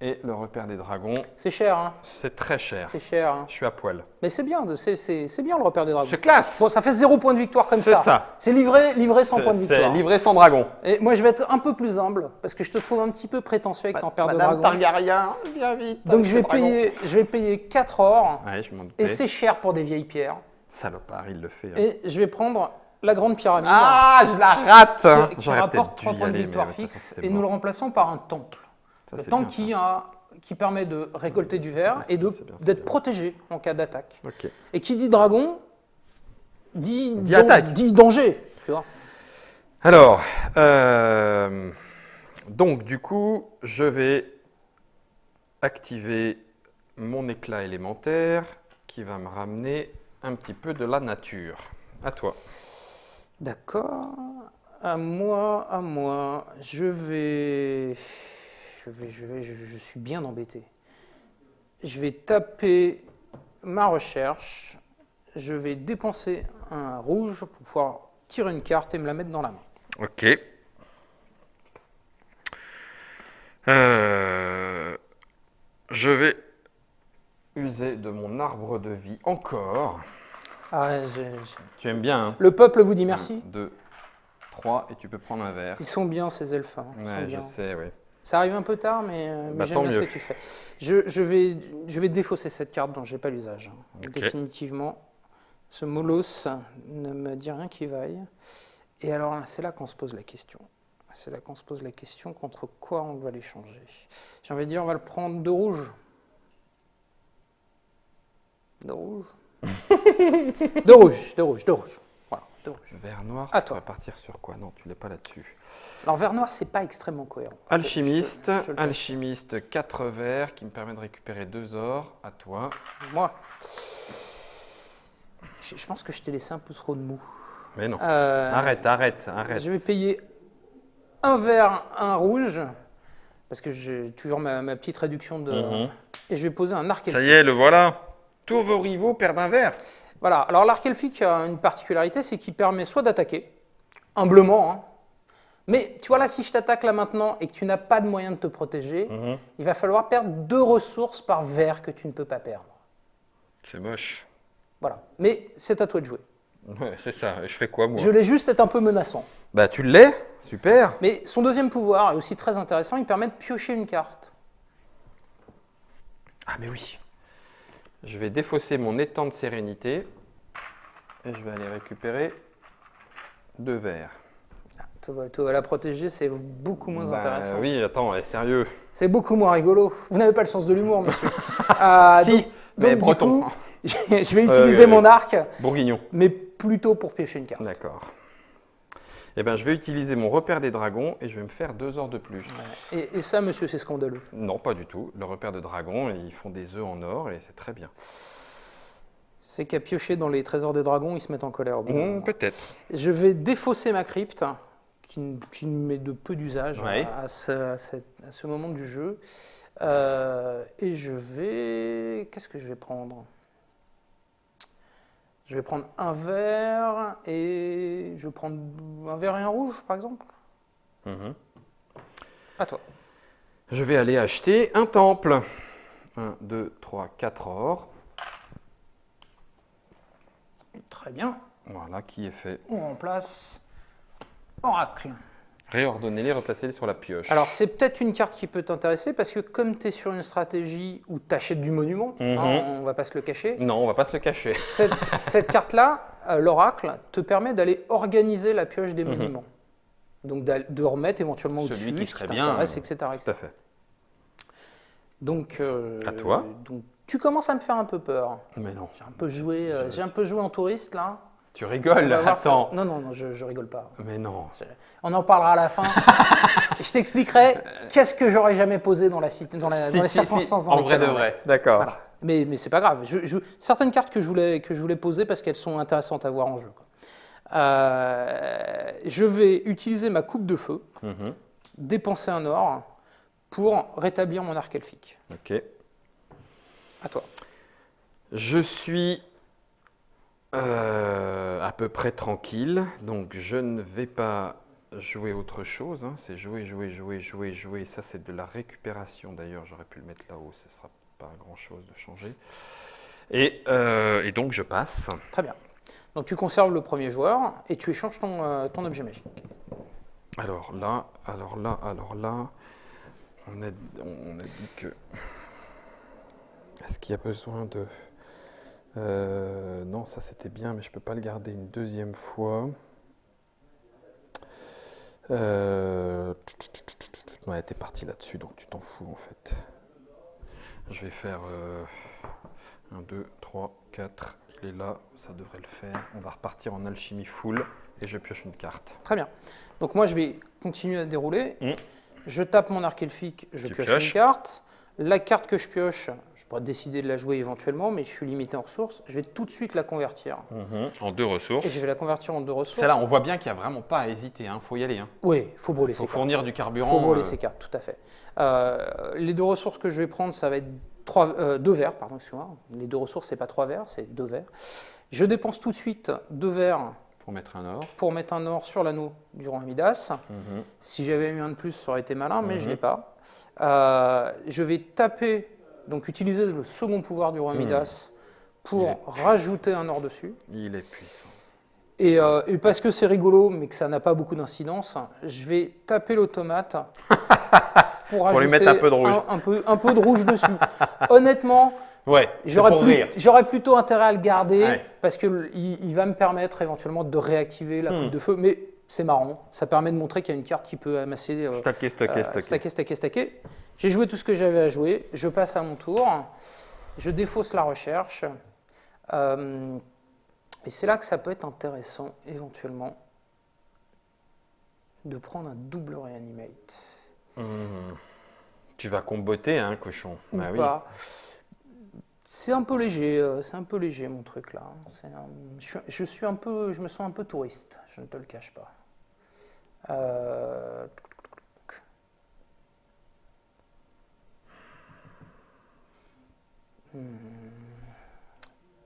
Et le repère des dragons, C'est cher, hein. c'est très cher. C'est cher. Hein. Je suis à poil. Mais c'est bien, c'est bien le repère des dragons. C'est classe. Bon, ça fait 0 point de victoire comme C'est ça. C'est livré sans point de C'est victoire. livré sans dragon. Et moi, je vais être un peu plus humble parce que je te trouve un petit peu prétentieux avec ton père de Madame dragon. Targaryen, viens vite. Donc, je avec vais payer 4 or. Ouais, je m'en Et doutais. c'est cher pour des vieilles pierres. Salopard, il le fait. hein. Et je vais prendre la grande pyramide Ah, je la rate. qui J'aurais rapporte peut-être 3 dû y points de aller, mais victoire de toute façon, fixes c'était et nous le mort. remplaçons par un temple. Ça, Le c'est temple bien, qui permet de récolter du verre bien, et c'est bien, c'est d'être bien. protégé en cas d'attaque. ça. Ok. Et qui dit dragon dit attaque. dit danger. Tu vois. Alors, donc du coup, je vais activer mon éclat élémentaire qui va me ramener un petit peu de la nature. À toi. D'accord. À moi. Je suis bien embêté. Je vais taper ma recherche. Je vais dépenser un rouge pour pouvoir tirer une carte et me la mettre dans la main. Ok. Je vais user de mon arbre de vie encore. Ah, Tu aimes bien, hein? Le peuple vous dit merci. 1, 2, 3 et tu peux prendre un verre. Ils sont bien ces elfes. Hein. Ils sont Ouais, je bien. sais, oui. Ça arrive un peu tard, mais Bah, j'aime tant bien ce mieux. que tu fais. Je vais défausser cette carte dont je n'ai pas l'usage. Ok. Définitivement, ce Molos ne me dit rien qui vaille. Et alors, c'est là qu'on se pose la question. C'est là qu'on se pose la question contre quoi on va l'échanger. J'ai envie de dire, on va le prendre de rouge. De rouge. De rouge. Voilà, de rouge. Vert noir, À tu toi. vas partir sur quoi? Non, tu l'es pas là-dessus. Alors, vert noir, c'est pas extrêmement cohérent. Alchimiste, Je te le cache. alchimiste, 4 verts qui me permet de récupérer 2 ors. À toi. Moi, je pense que je t'ai laissé un peu trop de mou. Mais non. Euh, Arrête. Je vais payer un vert, un rouge, parce que j'ai toujours ma petite réduction de... Mhm. Et je vais poser un arc Ça elfique. y est, le voilà. Tous vos rivaux perdent un verre. Voilà, alors l'arc elfique a une particularité, c'est qu'il permet soit d'attaquer, humblement, hein, mais tu vois là, si je t'attaque là maintenant et que tu n'as pas de moyen de te protéger, il va falloir perdre 2 ressources par vert que tu ne peux pas perdre. C'est moche. Voilà, mais c'est à toi de jouer. Ouais, c'est ça. Et je fais quoi, moi? Je l'ai juste être un peu menaçant. Bah, tu l'es. Super. Mais son deuxième pouvoir est aussi très intéressant, il permet de piocher une carte. Ah, mais oui. Je vais défausser mon étang de sérénité et je vais aller récupérer 2 verres. Tu vas la protéger, c'est beaucoup moins Bah, intéressant. oui, attends, sérieux. C'est beaucoup moins rigolo. Vous n'avez pas le sens de l'humour, monsieur. Si, mais du breton. coup, je vais utiliser mon arc, Bourguignon. mais plutôt pour piocher une carte. D'accord. Eh bien, je vais utiliser mon repère des dragons et je vais me faire 2 ors de plus. Et ça, monsieur, c'est scandaleux. Non, pas du tout. Le repère de dragons, ils font des œufs en or et c'est très bien. C'est qu'à piocher dans les trésors des dragons, ils se mettent en colère. Au bout d'un moment. Peut-être. Je vais défausser ma crypte, qui m'est de peu d'usage Ouais. à ce moment du jeu. Et je vais... Qu'est-ce que je vais prendre? Je vais prendre un vert et je vais prendre un vert et un rouge, par exemple. À toi. Je vais aller acheter un temple. 1, 2, 3, 4 ors. Très bien. Voilà, qui est fait. On remplace Oracle. Réordonnez-les, replacez-les sur la pioche. Alors, c'est peut-être une carte qui peut t'intéresser parce que comme tu es sur une stratégie où tu achètes du monument, hein, on ne va pas se le cacher, Non, on va pas se le cacher. cette carte-là, l'Oracle, te permet d'aller organiser la pioche des monuments. Donc, de remettre éventuellement Celui au-dessus qui ce qui serait bien, t'intéresse, etc. Tout à fait. Donc, À toi. donc, tu commences à me faire un peu peur. Mais non. J'ai un peu joué en touriste, là. Tu On rigoles, va voir attends. ça. Non, je rigole pas. Mais non. On en parlera à la fin. Et je t'expliquerai qu'est-ce que j'aurais jamais posé dans les circonstances dans en vrai lesquelles de on est. vrai. D'accord. Voilà. Mais c'est pas grave. Certaines cartes que je voulais poser parce qu'elles sont intéressantes à voir en jeu. Je vais utiliser ma coupe de feu, dépenser un or pour rétablir mon arc elfique. Ok. À toi. Je suis à peu près tranquille, donc je ne vais pas jouer autre chose. Hein. C'est jouer. Ça, c'est de la récupération. D'ailleurs, j'aurais pu le mettre là-haut. Ce ne sera pas grand-chose de changer. Et donc, je passe. Très bien. Donc tu conserves le premier joueur et tu échanges ton objet magique. Alors là, on a dit que... Est-ce qu'il y a besoin de... non, ça c'était bien, mais je ne peux pas le garder une deuxième fois. Ouais, t'es parti là-dessus, donc tu t'en fous en fait. Je vais faire 1, 2, 3, 4. Il est là, ça devrait le faire. On va repartir en alchimie full et je pioche une carte. Très bien. Donc moi je vais continuer à dérouler. Je tape mon arc elfique, je Tu pioche pioches. une carte. La carte que je pioche, je pourrais décider de la jouer éventuellement, mais je suis limité en ressources. Je vais tout de suite la convertir. En 2 ressources. Et je vais la convertir en 2 ressources. Celle-là, on voit bien qu'il n'y a vraiment pas à hésiter. Il faut y aller. Oui, il faut brûler Il faut ces cartes. fournir du Il carburant. faut brûler ces cartes, tout à fait. Les 2 ressources que je vais prendre, ça va être 2 verres, pardon, excuse-moi. Les 2 ressources, c'est pas 3 verres, c'est 2 verres. Je dépense tout de suite 2 verres Pour mettre un or. pour mettre un or sur l'anneau du roi Midas. Si j'avais eu un de plus, ça aurait été malin, mais je ne l'ai pas. Je vais taper, donc utiliser le second pouvoir du roi Midas pour rajouter un or dessus. Il est puissant. Et parce que c'est rigolo, mais que ça n'a pas beaucoup d'incidence, je vais taper l'automate pour lui rajouter mettre un peu de rouge. un peu de rouge dessus. Honnêtement, Ouais, j'aurais plutôt intérêt à le garder Ouais. parce qu'il va me permettre éventuellement de réactiver la coupe de feu. Mais c'est marrant, ça permet de montrer qu'il y a une carte qui peut amasser, stacker. J'ai joué tout ce que j'avais à jouer, je passe à mon tour, je défausse la recherche. Et c'est là que ça peut être intéressant éventuellement de prendre un double reanimate. Tu vas comboter, hein, cochon. Ou Bah oui. pas. C'est un peu léger, mon truc là. Je me sens un peu touriste, je ne te le cache pas.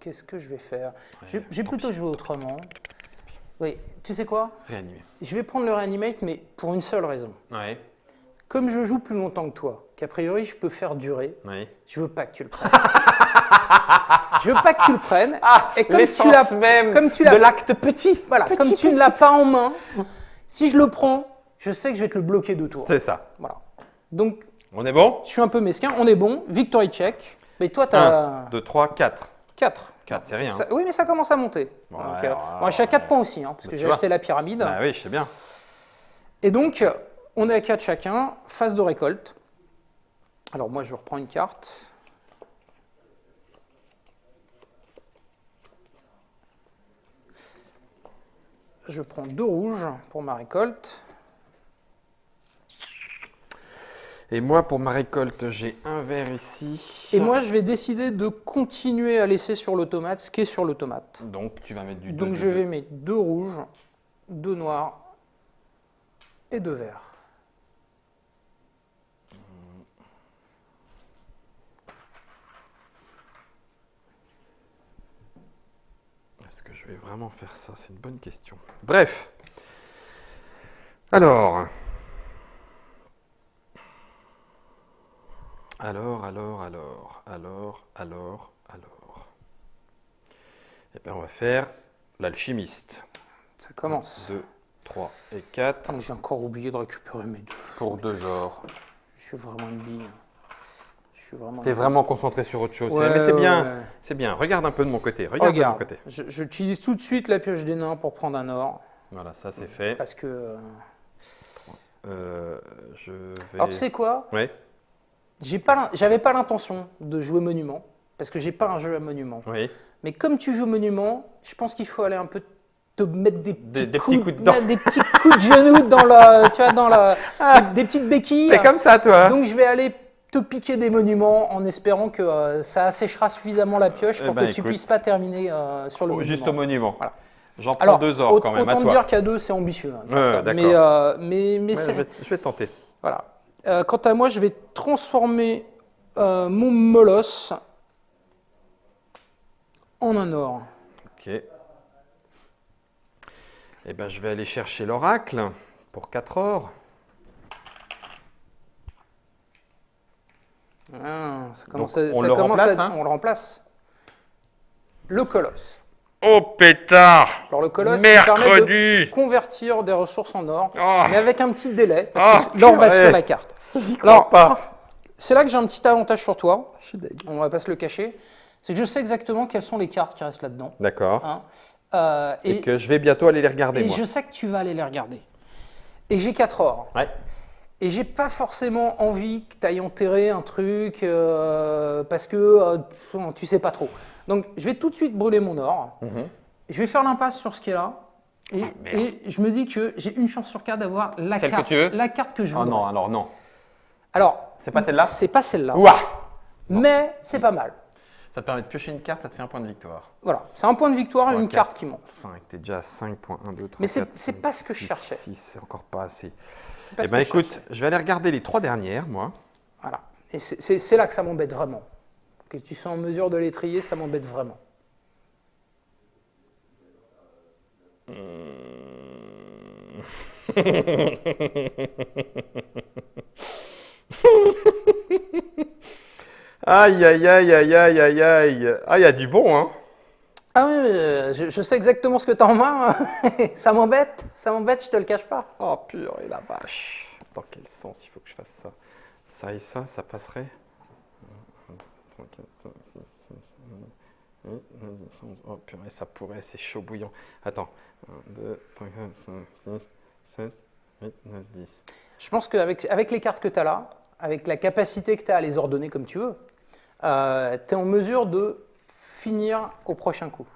Qu'est-ce que je vais faire? J'ai plutôt joué autrement. Oui, tu sais quoi? Réanimé. Je vais prendre le reanimate, mais pour une seule raison. Ouais. Comme je joue plus longtemps que toi, qu'a priori je peux faire durer, Oui. je veux pas que tu le prennes. Je veux pas que tu le prennes. Et comme L'essence même de l'acte petit. Voilà, comme tu ne l'as pas en main, si je le prends, je sais que je vais te le bloquer 2 tours. C'est ça. Voilà. Donc, On est bon? je suis un peu mesquin. On est bon. Victory check. Mais toi, tu as 1, 2, 3, 4. 4. 4, c'est rien. Oui, mais ça commence à monter. Ouais, Donc, alors, bon, je suis à 4 points aussi, hein, parce bah, que tu j'ai vois. acheté la pyramide. Bah oui, je sais bien. Et donc, on est à 4 chacun. Phase de récolte. Alors, moi, je reprends une carte. Je prends 2 rouges pour ma récolte. Et moi, pour ma récolte, j'ai un vert ici. Et moi, je vais décider de continuer à laisser sur l'automate ce qui est sur l'automate. Donc, tu vas mettre du 2. Donc, je vais mettre 2 rouges, 2 noirs et 2 verts. Est-ce que je vais vraiment faire ça? C'est une bonne question. Bref. Alors. Eh bien, on va faire l'alchimiste. Ça commence. 2, 3 et 4 Oh, j'ai encore oublié de récupérer mes 2. pour 2 ors. Je suis vraiment une bille. T'es vraiment concentré sur autre chose. Ouais, Mais c'est bien, ouais. c'est bien. Regarde un peu de mon côté. Regarde de mon Regarde, côté. j'utilise tout de suite la pioche des nains pour prendre un or. Voilà, ça c'est fait. Parce que. Je vais. Alors, tu sais quoi? Ouais. J'avais pas l'intention de jouer monument. Parce que j'ai pas un jeu à monument. Oui. Mais comme tu joues monument, je pense qu'il faut aller un peu te mettre des petits petits coups de dents. des petits coups de genoux dans la, tu vois, dans la, des petites béquilles. T'es comme ça, toi. Donc je vais aller te piquer des monuments en espérant que ça asséchera suffisamment la pioche pour Eh ben, que tu écoute. puisses pas terminer sur le monument. Juste au monument. Voilà. J'en prends Alors, 2 ors quand même, à autant toi. dire qu'à 2, c'est ambitieux. Hein, de faire Ouais, ça. d'accord. Mais Ouais, c'est... je vais tenter. Voilà. Quant à moi, je vais transformer mon molosse en un or. Ok. Eh ben, je vais aller chercher l'oracle pour 4 ors. Ah, Donc, on le remplace, hein. On le remplace. Le colosse. Oh pétard! Alors le colosse il permet de Mercredi! convertir des ressources en or, Oh. mais avec un petit délai, parce que l'or va purée. sur la carte. J'y crois Alors, pas. c'est là que j'ai un petit avantage sur toi, Je suis dégueu. on va pas se le cacher, c'est que je sais exactement quelles sont les cartes qui restent là-dedans. D'accord. Hein. Et que je vais bientôt aller les regarder, et moi. je sais que tu vas aller les regarder. Et j'ai 4 ors. Ouais. Et j'ai pas forcément envie que tu ailles enterrer un truc parce que tu sais pas trop. Donc je vais tout de suite brûler mon or. Je vais faire l'impasse sur ce qui est là. Et je me dis que j'ai une chance sur 4 d'avoir la Celle carte, que tu veux la carte que je veux. Oh non, alors non. Alors, C'est pas celle-là? C'est pas celle-là. Ouah! Mais c'est pas mal. Ça te permet de piocher une carte, ça te fait un point de victoire. Voilà, c'est un point de victoire et 3, une 4, carte qui manque. 5, t'es déjà à 5 points. 1, 2, 3, Mais 4, c'est 5, pas ce que je 6, cherchais. 6, c'est encore pas assez. C'est pas Eh ce bien que je écoute, cherchais. je vais aller regarder les 3 dernières, moi. Voilà. Et c'est là que ça m'embête vraiment. Que tu sois en mesure de les trier, ça m'embête vraiment. Aïe, aïe, aïe, aïe, aïe, aïe, aïe. Ah, il y a du bon, hein. Ah oui, je sais exactement ce que tu as en main. Ça m'embête, je te le cache pas. Oh, purée, la vache. Dans quel sens il faut que je fasse ça? Ça et ça passerait? 3, 4, 5, 6, 7, 8, 9, 10, 11. Oh, purée, ça pourrait, c'est chaud bouillant. Attends. 1, 2, 3, 4, 5, 6, 7, 8, 9, 10. Je pense qu'avec les cartes que tu as là, avec la capacité que tu as à les ordonner comme tu veux, tu es en mesure de finir au prochain coup.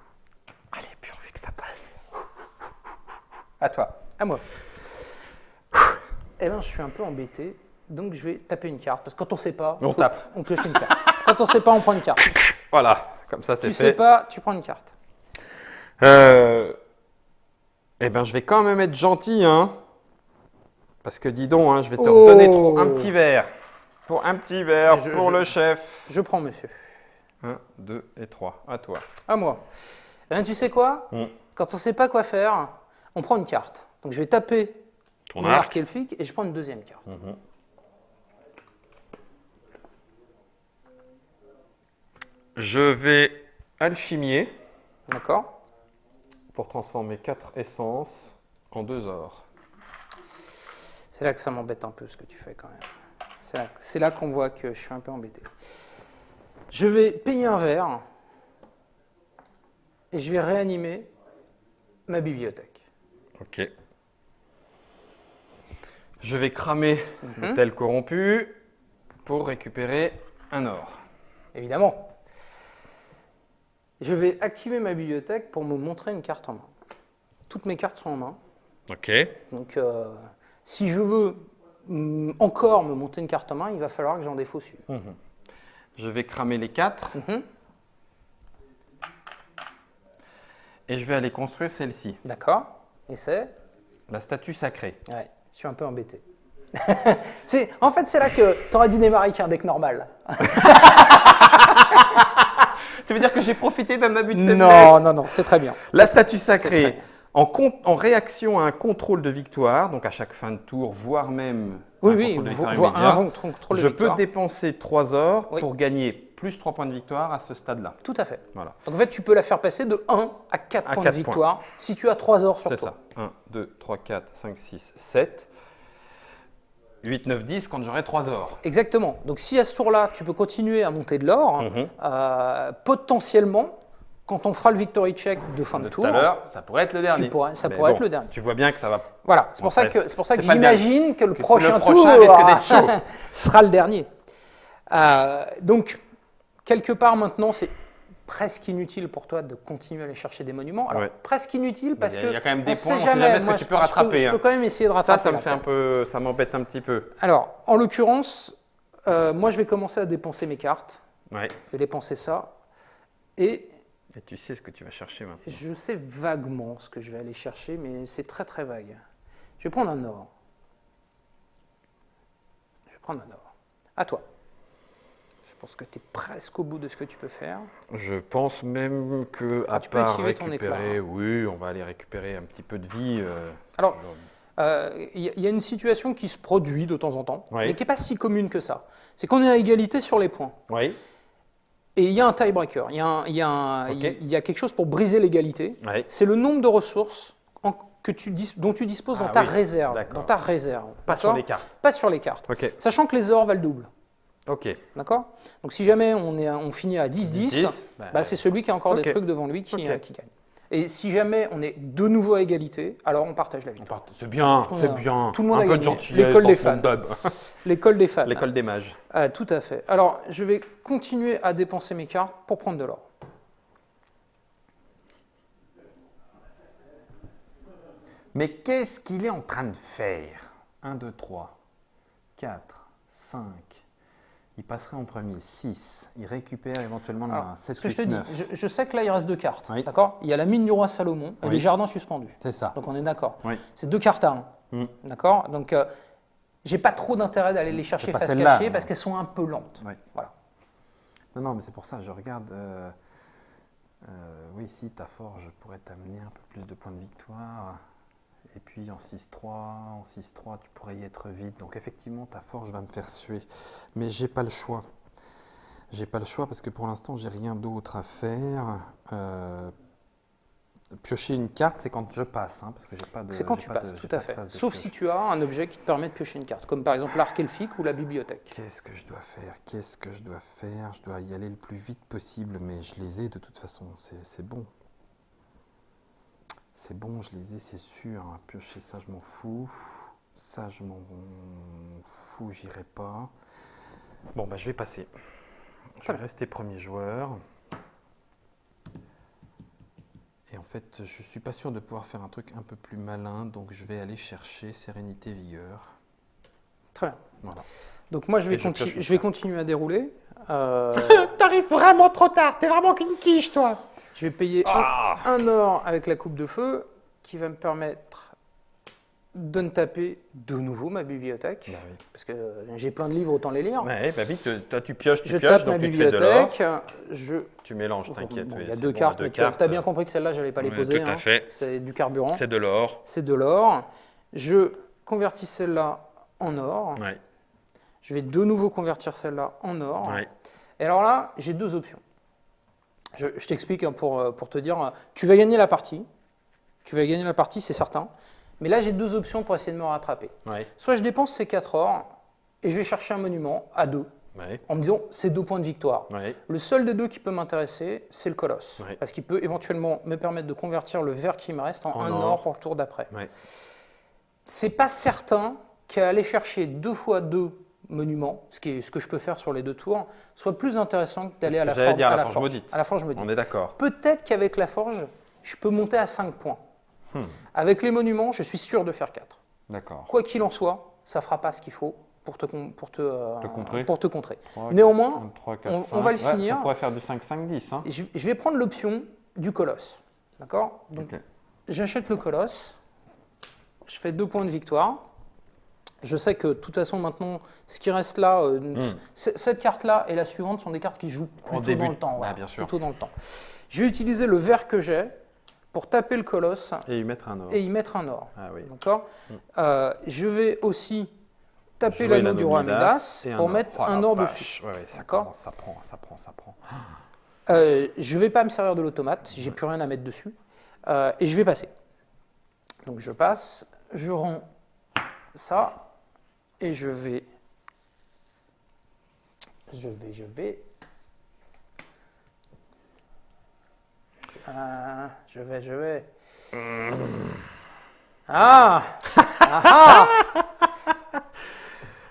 Allez, pourvu que ça passe. À toi. À moi. Eh bien, je suis un peu embêté, donc je vais taper une carte. Parce que quand on ne sait pas, On tape. on pioche une carte. Quand on ne sait pas, on prend une carte. Voilà, comme ça c'est Tu fait. sais pas, tu prends une carte. Eh ben, je vais quand même être gentil, hein. Parce que dis donc, hein, je vais te Oh. redonner un petit verre. Pour un petit verre, Mais pour le chef. Je prends, monsieur. 1, 2 et 3. À toi. À moi. Eh bien, tu sais quoi? Quand on ne sait pas quoi faire, on prend une carte. Donc, je vais taper Ton mon arc elfique et je prends une deuxième carte. Je vais alchimier D'accord? pour transformer 4 essences en 2 ors. C'est là que ça m'embête un peu ce que tu fais quand même. C'est là qu'on voit que je suis un peu embêté. Je vais payer un verre et je vais réanimer ma bibliothèque. Ok. Je vais cramer le tel corrompu pour récupérer un or. Évidemment. Je vais activer ma bibliothèque pour me montrer une carte en main. Toutes mes cartes sont en main. Ok. Donc, si je veux encore me monter une carte en main, il va falloir que j'en défausse une. Je vais cramer les 4 et je vais aller construire celle-ci. D'accord? Et c'est? La statue sacrée. Ouais, je suis un peu embêté. En fait, c'est là que tu aurais dû démarrer avec un deck normal. Tu veux dire que j'ai profité d'un abus de faiblesse? Non, c'est très bien. La statue sacrée, en réaction à un contrôle de victoire, donc à chaque fin de tour, voire même Oui, un contrôle de victoire voir immédiat, un contrôle de je peux victoire. dépenser 3 ors Oui. pour gagner plus 3 points de victoire à ce stade-là. Tout à fait. Voilà, Donc en fait, tu peux la faire passer de 1 à 4 À points 4 de victoire si tu as 3 ors sur c'est toi. ça. 1, 2, 3, 4, 5, 6, 7, 8, 9, 10 quand j'aurai 3 ors. Exactement. Donc si à ce tour-là, tu peux continuer à monter de l'or, potentiellement, quand on fera le victory check de fin de Tout tour, à l'heure, ça pourrait être le dernier. ça Mais pourrait bon, être le dernier. Tu vois bien que ça va. Voilà, c'est pour ça fait, que, c'est pas le j'imagine que le que prochain le tour prochain risque d'être chaud. sera le dernier. Donc, quelque part maintenant, c'est presque inutile pour toi de continuer à aller chercher des monuments. Alors, Ouais. presque inutile parce Il que y a quand même des on points, sait on sait jamais. jamais ce que Moi, tu peux rattraper, Je peux hein. quand même essayer de rattraper. Ça me fait l'affaire. un peu, ça m'embête un petit peu. Alors, en l'occurrence, moi, je vais commencer à dépenser mes cartes. Ouais. Je vais dépenser ça. Et Et tu sais ce que tu vas chercher maintenant. je sais vaguement ce que je vais aller chercher, mais c'est très très vague. Je vais prendre un or. Je vais prendre un or. À toi. Je pense que tu es presque au bout de ce que tu peux faire. Je pense même que à tu peux part activer ton récupérer, éclat, oui, on va aller récupérer un petit peu de vie. Alors, il y a une situation qui se produit de temps en temps, Oui. mais qui n'est pas si commune que ça. C'est qu'on est à égalité sur les points. Oui. Et il y a un tiebreaker. Il y a quelque chose pour briser l'égalité. Oui. C'est le nombre de ressources dont tu disposes dans ta oui, réserve. d'accord. Dans ta réserve. Pas sur D'accord? les cartes. Pas sur les cartes. Ok. Sachant que les ors valent double. Ok. D'accord? Donc si jamais on finit à 10-10, 10, c'est celui qui a encore ok. des trucs devant lui qui Ok. gagne. Et si jamais on est de nouveau à égalité, alors on partage la victoire. C'est bien, qu'on c'est a- bien. tout le monde un a peu de gagné. gentillesse L'école dans des ce fans. monde d'hommes. L'école des fans. L'école des mages. Tout à fait. Alors je vais continuer à dépenser mes cartes pour prendre de l'or. Mais qu'est-ce qu'il est en train de faire? 1, 2, 3, 4, 5. Il passerait en premier. 6. Il récupère éventuellement la Alors, main. 7, ce que je te 8, dis, 9. je sais que là, il reste 2 cartes. Oui. D'accord. Il y a la mine du roi Salomon et Oui. les jardins suspendus. C'est ça. Donc on est d'accord. Oui. C'est 2 cartes à 1. Mm. D'accord. Donc j'ai pas trop d'intérêt d'aller les chercher pas face celle-là, cachée non. parce qu'elles sont un peu lentes. Oui. Voilà. Non, mais c'est pour ça, je regarde. Oui, si ta forge pourrait t'amener un peu plus de points de victoire. Et puis en 6-3, tu pourrais y être vite. Donc effectivement, ta forge va me faire suer. Mais j'ai pas le choix. J'ai pas le choix parce que pour l'instant, j'ai rien d'autre à faire. Piocher une carte, c'est quand je passe, hein, parce que j'ai pas de. C'est quand j'ai tu pas passes, de- tout j'ai à pas de fait. phase de Sauf pioche. si tu as un objet qui te permet de piocher une carte, comme par exemple l'arc elfique ou la bibliothèque. Qu'est-ce que je dois faire? Qu'est-ce que je dois faire? Je dois y aller le plus vite possible, mais je les ai de toute façon. C'est bon. C'est bon, je les ai, c'est sûr. Piocher ça, je m'en fous. Ça, je m'en fous, j'irai pas. Bon, bah, je vais passer. Je vais rester premier joueur. Et en fait, je suis pas sûr de pouvoir faire un truc un peu plus malin, donc je vais aller chercher Sérénité, Vigueur. Très bien. Voilà. Donc moi, je vais, Et je pioche une je vais carte. continuer à dérouler. T'arrives vraiment trop tard, t'es vraiment qu'une quiche, toi. Je vais payer un or avec la coupe de feu qui va me permettre de ne taper de nouveau ma bibliothèque. Bah oui. Parce que j'ai plein de livres, autant les lire. Ouais, bah vite, toi tu pioches, Je tape ma donc tu te fais de l'or. bibliothèque. Je... Tu mélanges, t'inquiète. Bon, oui, il y a c'est 2 bon, cartes, deux mais tu as cartes. bien compris que celle-là, je n'allais pas les Oui, poser. tout à hein. fait. C'est du carburant. C'est de l'or. C'est de l'or. Je convertis celle-là en or. Ouais. Je vais de nouveau convertir celle-là en or. Ouais. Et alors là, j'ai 2 options. Je t'explique hein, pour te dire, tu vas gagner la partie. Tu vas gagner la partie, c'est certain. Mais là, j'ai 2 options pour essayer de me rattraper. Ouais. Soit je dépense ces 4 or et je vais chercher un monument à 2 Ouais. en me disant c'est 2 points de victoire. Ouais. Le seul des 2 qui peut m'intéresser, c'est le colosse. Ouais. Parce qu'il peut éventuellement me permettre de convertir le vert qui me reste en En 1 or. or pour le tour d'après. Ouais. C'est pas certain qu'aller chercher 2 fois 2 monuments, ce que je peux faire sur les 2 tours, soit plus intéressant que d'aller ce à la que j'allais forge, dire, à à la la forge forge. maudite. À la forge maudite. On est d'accord. Peut-être qu'avec la forge, je peux monter à 5 points. Avec les monuments, je suis sûr de faire 4. D'accord. Quoi qu'il en soit, ça ne fera pas ce qu'il faut pour te contrer. pour te contrer. 3, Néanmoins, 3, 4, on 5. va le finir. Ça pourrait faire du 5, 5, 10. Hein. je vais prendre l'option du colosse. D'accord. Donc, Ok. j'achète le colosse. Je fais 2 points de victoire. Je sais que de toute façon maintenant, ce qui reste là, cette carte-là et la suivante sont des cartes qui jouent plutôt début. dans le temps. Ah, voilà, bien sûr. plutôt dans le temps. Je vais utiliser le vert que j'ai pour taper le colosse Et y mettre un or. et y mettre un or. Ah oui. D'accord. Je vais aussi taper Jouer l'anneau du roi Midas et un pour or. mettre Oh la un or vache. dessus. Ouais, ça D'accord. commence, ça prend. Je ne vais pas me servir de l'automate, j'ai plus rien à mettre dessus. Et je vais passer. Donc je passe, je rends ça, et je vais. Je vais. Ah! Ah!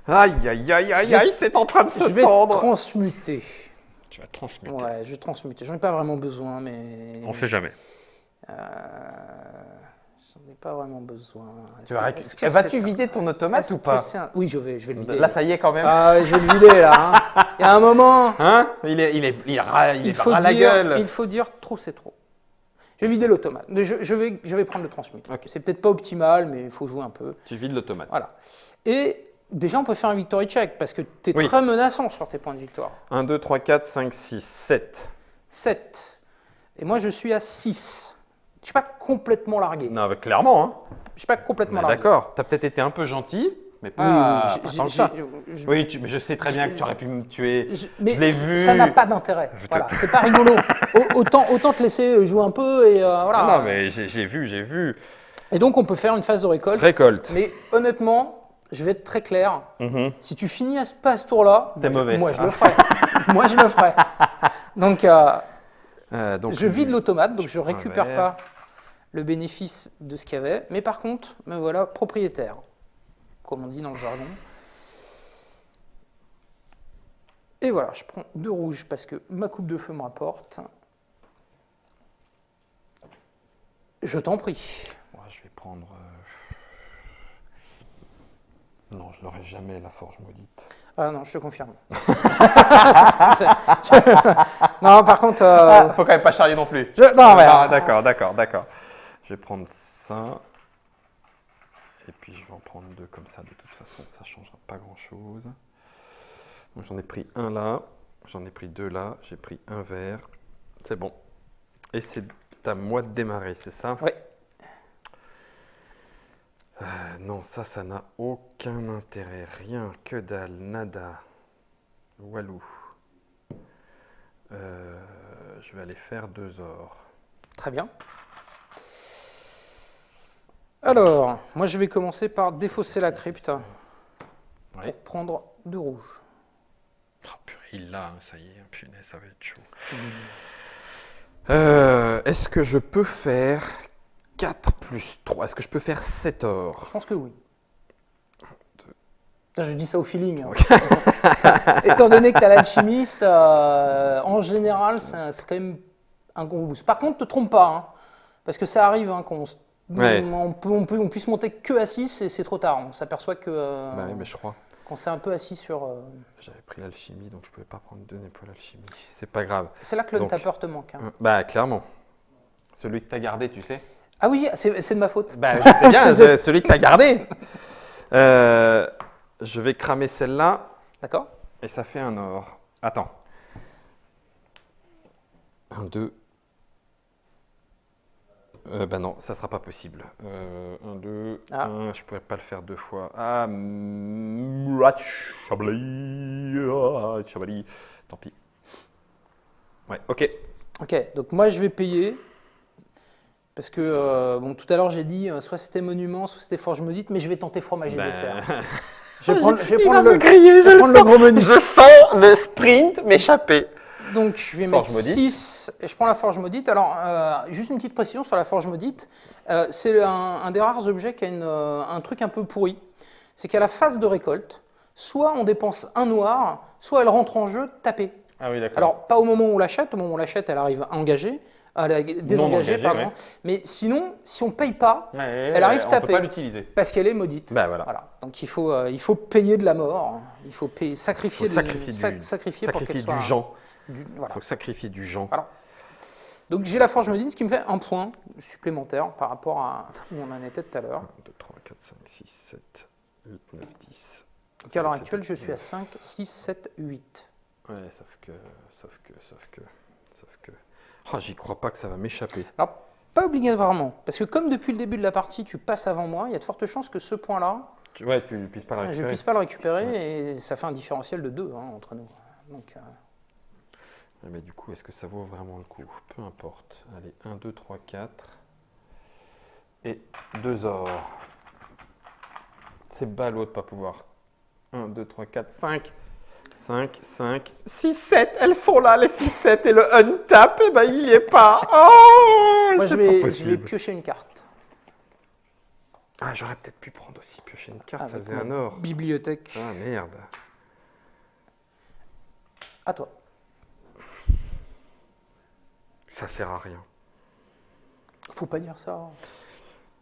Aïe, aïe, aïe, aïe, aïe, c'est en train de se Je vais tendre. transmuter. Tu vas transmuter. Ouais, je vais transmuter. J'en ai pas vraiment besoin, mais. On sait jamais. J'en ai pas vraiment besoin. Tu vas Vas-tu vider ton automate ou pas? Oui, je vais le vider. Là, ça y est quand même. Ah, je vais le vider là. Hein. Il y a un moment. Hein? Il ras la gueule. Il faut dire trop, c'est trop. Je vais vider l'automate. Je vais prendre le transmute. Ok. C'est peut-être pas optimal, mais il faut jouer un peu. Tu vides l'automate. Voilà. Et déjà, on peut faire un victory check parce que tu es Oui. très menaçant sur tes points de victoire. 1, 2, 3, 4, 5, 6, 7. 7. Et moi, je suis à 6. Je ne suis pas complètement largué. Non, mais clairement. Hein. Je ne suis pas complètement Mais largué. D'accord. Tu as peut-être été un peu gentil, mais Oui, pas, oui, pas tant que ça. je- Oui, mais je sais très bien que tu aurais pu me tuer. mais je l'ai vu. ça n'a pas d'intérêt. Voilà, c'est pas rigolo. Autant te laisser jouer un peu et voilà. Non, mais j'ai vu. Et donc on peut faire une phase de récolte. Récolte. Mais honnêtement, je vais être très clair. Mhm. Si tu finis pas ce tour-là, T'es mauvais. moi je le ferai. Moi je le ferai. Donc, Donc, je vide l'automate, donc je prends un récupère verre. pas le bénéfice de ce qu'il y avait. Mais par contre, me voilà propriétaire, comme on dit dans le jargon. Et voilà, je prends 2 rouges parce que ma coupe de feu me rapporte. Je t'en prie. Moi, je vais prendre. Non, je n'aurai jamais la forge maudite. Ah non, je te confirme. Non, par contre... Faut quand même pas charrier non plus. Non, mais, D'accord. Je vais prendre ça. Et puis je vais en prendre 2 comme ça. De toute façon, ça ne changera pas grand-chose. Donc j'en ai pris un là. J'en ai pris 2 là. J'ai pris un vert. C'est bon. Et c'est à moi de démarrer, c'est ça? Oui. Non, ça n'a aucun intérêt. Rien, que dalle, nada. Walou. Je vais aller faire 2 ors. Très bien. Alors, moi je vais commencer par défausser la crypte Ouais. pour prendre 2 rouges. Oh, purée, il l'a, hein, ça y est, punaise, ça va être chaud. Est-ce que je peux faire 4 plus 3? Est-ce que je peux faire 7 ors? Je pense que oui. Je dis ça au feeling. Hein. Étant donné que tu as l'alchimiste, en général, c'est quand même un gros boost. Par contre, ne te trompe pas, hein, parce que ça arrive hein, qu'on Ouais. on puisse monter que à 6 et c'est trop tard. On s'aperçoit que Bah oui, mais je crois. qu'on s'est un peu assis sur... J'avais pris l'alchimie, donc je pouvais pas prendre 2 épaules alchimie. C'est pas grave. C'est là que le Donc, tapeur te manque. Hein. Bah, clairement. Celui que tu as gardé, tu sais. Ah oui, c'est de ma faute. Bah, je sais bien, celui que tu as gardé. Je vais cramer celle-là D'accord. et ça fait un or. Attends. 1, 2. Bah non, ça sera pas possible. 1, 2, Ah. 1, je pourrais pas le faire 2 fois. Ah, Chablis. Tant pis. Ouais, ok. Ok, donc moi je vais payer. Parce que bon, tout à l'heure j'ai dit soit c'était monument, soit c'était forge maudite, mais je vais tenter fromage et Ben, dessert. Je vais prendre je prendre le gros menu. Je sens le sprint m'échapper. Donc je vais Forge mettre maudite. 6 et je prends la forge maudite. Alors, juste une petite précision sur la forge maudite. C'est un des rares objets qui a un truc un peu pourri. C'est qu'à la phase de récolte, soit on dépense un noir, soit elle rentre en jeu tapée. Ah oui, d'accord. Alors, pas au moment où on l'achète. Au moment où on l'achète, elle arrive engagée, désengagée, engagée, pardon. ouais. Mais sinon, si on ne paye pas, Ouais, elle arrive on tapée. peut pas l'utiliser. parce qu'elle est maudite. Bah voilà. Voilà. Donc il faut payer de la mort. Il faut payer, sacrifier, Faut sacrifier sacrifier pour qu'elle Sacrifier soit du Jean. voilà. Faut sacrifier du Jean. Voilà. Donc j'ai la forge maudite, ce qui me fait un point supplémentaire par rapport à où on en était tout à l'heure. 1, 2, 3, 4, 5, 6, 7, 8, 9, 10. Donc à l'heure actuelle, je suis à 5, 6, 7, 8. Ouais, sauf que. Ah, j'y crois pas que ça va m'échapper. Alors, pas obligatoirement, parce que comme depuis le début de la partie, tu passes avant moi, il y a de fortes chances que ce point-là, Ouais, tu puisses pas la je ne récupérer. puisse pas le récupérer, et ça fait un différentiel de 2 entre nous. Donc, Mais du coup, est-ce que ça vaut vraiment le coup? Peu importe. Allez, 1, 2, 3, 4. Et 2 ors. C'est ballot de pas pouvoir. 1, 2, 3, 4, 5. 5, 5, 6, 7. Elles sont là, les 6, 7. Et le untap, eh ben, il n'y est pas. Oh, moi, c'est je pas vais possible. piocher une carte. Ah, j'aurais peut-être pu prendre aussi piocher une carte, ça Avec faisait ma un or. bibliothèque. Ah, merde. À toi. Ça sert à rien. Faut pas dire ça.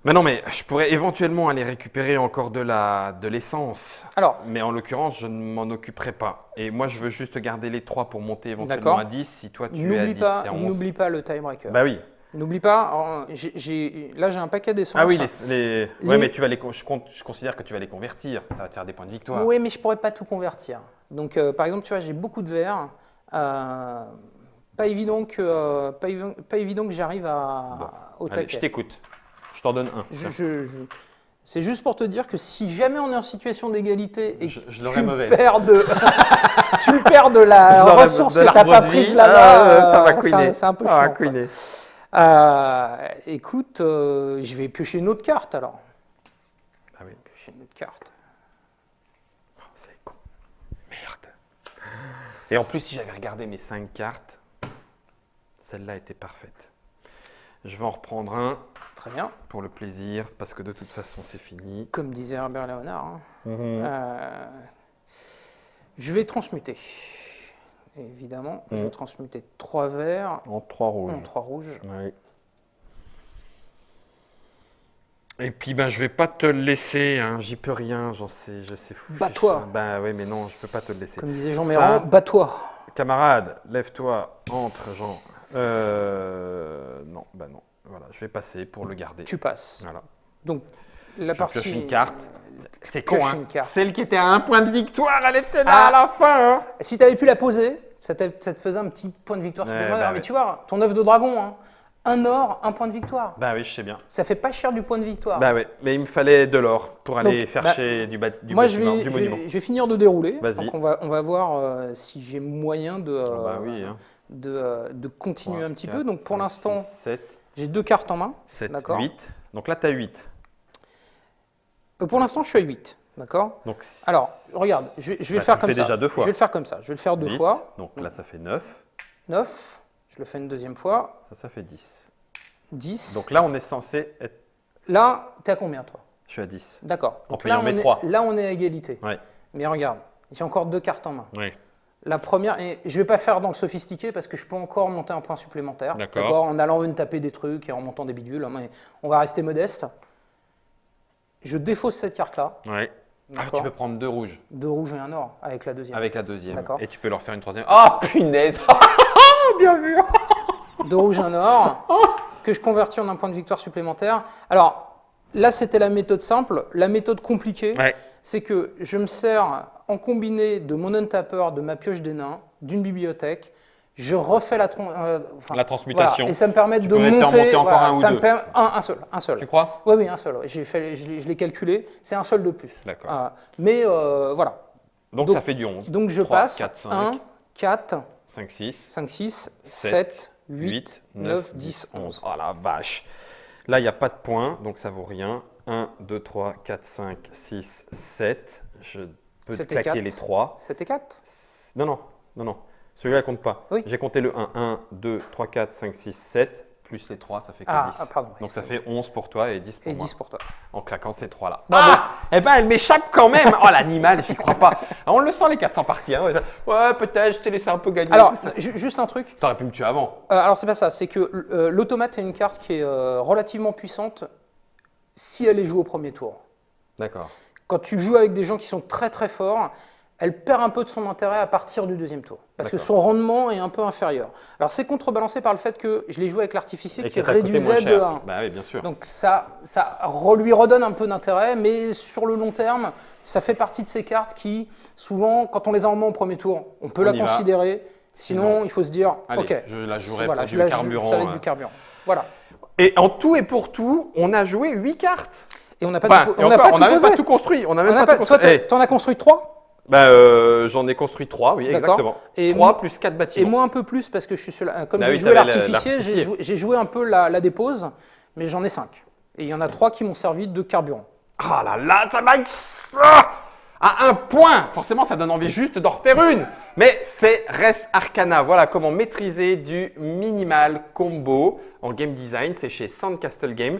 Mais non, mais je pourrais éventuellement aller récupérer encore de l'essence. Alors, Mais en l'occurrence, je ne m'en occuperai pas. Et moi, je veux juste garder les 3 pour monter éventuellement D'accord. à 10. Si toi, tu es à 10, t'es en 11. n'oublie pas le tiebreaker. Bah oui. N'oublie pas, alors, là j'ai un paquet d'essence. Ah oui, ouais, Les- mais tu vas je considère que tu vas les convertir. Ça va te faire des points de victoire. Oui, mais je pourrais pas tout convertir. Donc, par exemple, tu vois, j'ai beaucoup de verre. Pas évident que j'arrive au Allez, taquet. je t'écoute. Je t'en donne un. C'est juste pour te dire que si jamais on est en situation d'égalité et que je l'aurais mauvaise. tu me perds de la Je l'aurais- ressource de que tu n'as l'arbre pas de prise vie, là-bas, ça va couiner. c'est un peu Ça va chiant, quoi. couiner. Écoute, je vais piocher une autre carte alors. Ah oui. Piocher une autre carte. Oh, c'est con. Merde. Et en plus, si j'avais regardé mes 5 cartes, celle-là était parfaite. Je vais en reprendre un Très bien. pour le plaisir, parce que de toute façon, c'est fini. Comme disait Herbert Léonard. Je vais transmuter. Évidemment, je vais transmuter 3 verts En 3 rouges. en 3 rouges. Oui. Et puis, ben, je vais pas te le laisser, hein. J'y peux rien, je sais fou. Bats-toi. Ben oui, mais non, je peux pas te le laisser. Comme disait Jean Ça, Méran, bats-toi. Camarade, lève-toi, entre, Jean. Non, ben non. Voilà, je vais passer pour le garder. Tu passes. Voilà. Donc, la Je partie. pioche une carte. C'est con, Pioche hein. une carte. Celle qui était à 1 point de victoire, elle était là Ah. à la fin, hein. Si tu avais pu la poser, ça te faisait un petit point de victoire Ouais, supplémentaire. bah mais ouais. tu vois, ton œuf de dragon, hein, un or, un point de victoire. Bah oui, je sais bien. Ça fait pas cher du point de victoire. Bah oui, mais il me fallait de l'or pour aller Donc, chercher du Moi, bâtiment, du monument. je vais finir de dérouler. Vas-y. Donc, on va voir si j'ai moyen de, Bah oui, hein. de continuer 3, un petit 4, peu. Donc, pour 5, l'instant, 6, 7, j'ai 2 cartes en main. 7, D'accord. 8. Donc là, tu as 8. Pour l'instant, je suis à 8. D'accord. Donc, Alors, regarde, je vais Bah, le faire tu le comme fais ça. déjà 2 fois. Je vais le faire comme ça. Je vais le faire 2 8. fois. Donc là, ça fait 9. 9. Je le fais une deuxième fois. Ça fait 10. 10. Donc là, on est censé être. Là, tu es à combien, toi? Je suis à 10. D'accord. En Donc payant là, mes on est- 3. Là, on est à égalité. Ouais. Mais regarde, j'ai encore 2 cartes en main. Ouais. La première, et je ne vais pas faire dans le sophistiqué parce que je peux encore monter un point supplémentaire. D'accord. En allant une taper des trucs et en montant des bidules. Hein, mais on va rester modeste. Je défausse cette carte-là. Ouais. Ah, D'accord. tu peux prendre 2 rouges 2 rouges et un or avec la deuxième. avec la deuxième. D'accord. Et tu peux leur faire une troisième. Ah, punaise. Bien vu. 2 rouges et un or que je convertis en un point de victoire supplémentaire. Alors là, c'était la méthode simple. La méthode compliquée, Ouais. c'est que je me sers en combiné de mon untapper, de ma pioche des nains, d'une bibliothèque. Je refais la transmutation. voilà, et ça me permet de peux mettre en monter. monter encore un ou ça me deux. permet- un seul, un seul. Tu crois? Oui, oui, un seul. Ouais. Je l'ai calculé. C'est un seul de plus. D'accord. Mais voilà. Donc, ça fait du 11. Donc je 3, passe 4, 5, 1, 4, 5, 6, 5, 6, 7, 7, 8, 8, 9, 10, 11. Oh la vache. Là, il n'y a pas de points, donc ça vaut rien. 1, 2, 3, 4, 5, 6, 7. Je peux te 7 et claquer 4. les 3. 7 et 4. Non, non, non, non. Celui-là, compte pas. Oui. J'ai compté le 1. 1, 2, 3, 4, 5, 6, 7. Plus les 3, ça fait que 10. Pardon. Donc ça fait 11 pour toi et 10 pour Et moi. 10 pour toi. En claquant ces 3-là. Bravo. Ah, eh ben, elle m'échappe quand même. Oh, l'animal, j'y crois pas. Ah, on le sent, les 400 parties. Hein. Ouais, peut-être, je t'ai laissé un peu gagner. Alors, juste un truc. T'aurais pu me tuer avant. Alors, c'est pas ça. C'est que l'automate est une carte qui est relativement puissante si elle est jouée au premier tour. D'accord. Quand tu joues avec des gens qui sont très très forts, elle perd un peu de son intérêt à partir du deuxième tour. Parce que D'accord. son rendement est un peu inférieur. Alors, c'est contrebalancé par le fait que je l'ai joué avec l'artificier Et qui t'a coûté moins réduisait de cher. 1. Bah oui, bien sûr. Donc ça lui redonne un peu d'intérêt, mais sur le long terme, ça fait partie de ces cartes qui, souvent, quand on les a en main au premier tour, on peut On la y va. considérer. Sinon, Sinon, il faut se dire, allez, ok, je la jouerai voilà, pour je du la joue, carburant, ça va être hein. du carburant. Voilà. Et en tout et pour tout, on a joué 8 cartes. Et on n'a pas, Enfin, tout, et on n'a encore, pas on tout n'a même posé. pas tout construit. On n'a On même n'a pas tout toi, construit. t'en as construit 3 J'en ai construit 3, oui, D'accord. exactement. Et 3 moi- plus 4 Et bâtiments. moi un peu plus, parce que je suis comme Bah j'ai oui, joué t'avais l'artificier, l'artificier. j'ai joué un peu la dépose, mais j'en ai 5. Et il y en a 3 qui m'ont servi de carburant. Ah là là, ça m'a... Ah, à 1 point. Forcément, ça donne envie juste d'en refaire une. Mais c'est Res Arcana. Voilà comment maîtriser du minimal combo en game design. C'est chez Sandcastle Game.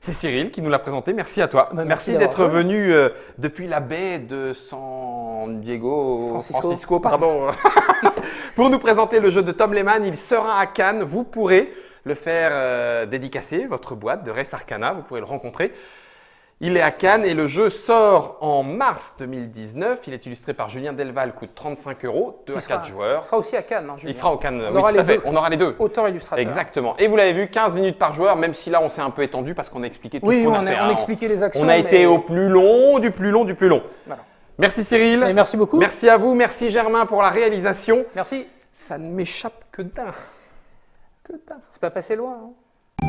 C'est Cyril qui nous l'a présenté. Merci à toi. Bah, merci merci d'être d'avoir venu depuis la baie de San Diego, Francisco. pardon, pour nous présenter le jeu de Tom Lehmann. Il sera à Cannes. Vous pourrez le faire dédicacer, votre boîte de Res Arcana. Vous pourrez le rencontrer. Il est à Cannes et le jeu sort en mars 2019. Il est illustré par Julien Delval, coûte 35 €, 2 à 4 joueurs. Il sera aussi à Cannes. Hein, Il Julien. sera au Cannes, On oui, aura tout à les fait. deux. On aura les deux. Auteur-illustrateur. Exactement. Et vous l'avez vu, 15 minutes par joueur, même si là on s'est un peu étendu parce qu'on a expliqué tout ce Oui, qu'on on a fait. a hein. expliqué les actions. On a été mais- au plus long, du plus long, du plus long. Voilà. Merci Cyril. Et merci beaucoup. Merci à vous, merci Germain pour la réalisation. Merci. Ça ne m'échappe que d'un. Que d'un. C'est pas passé loin. Hein.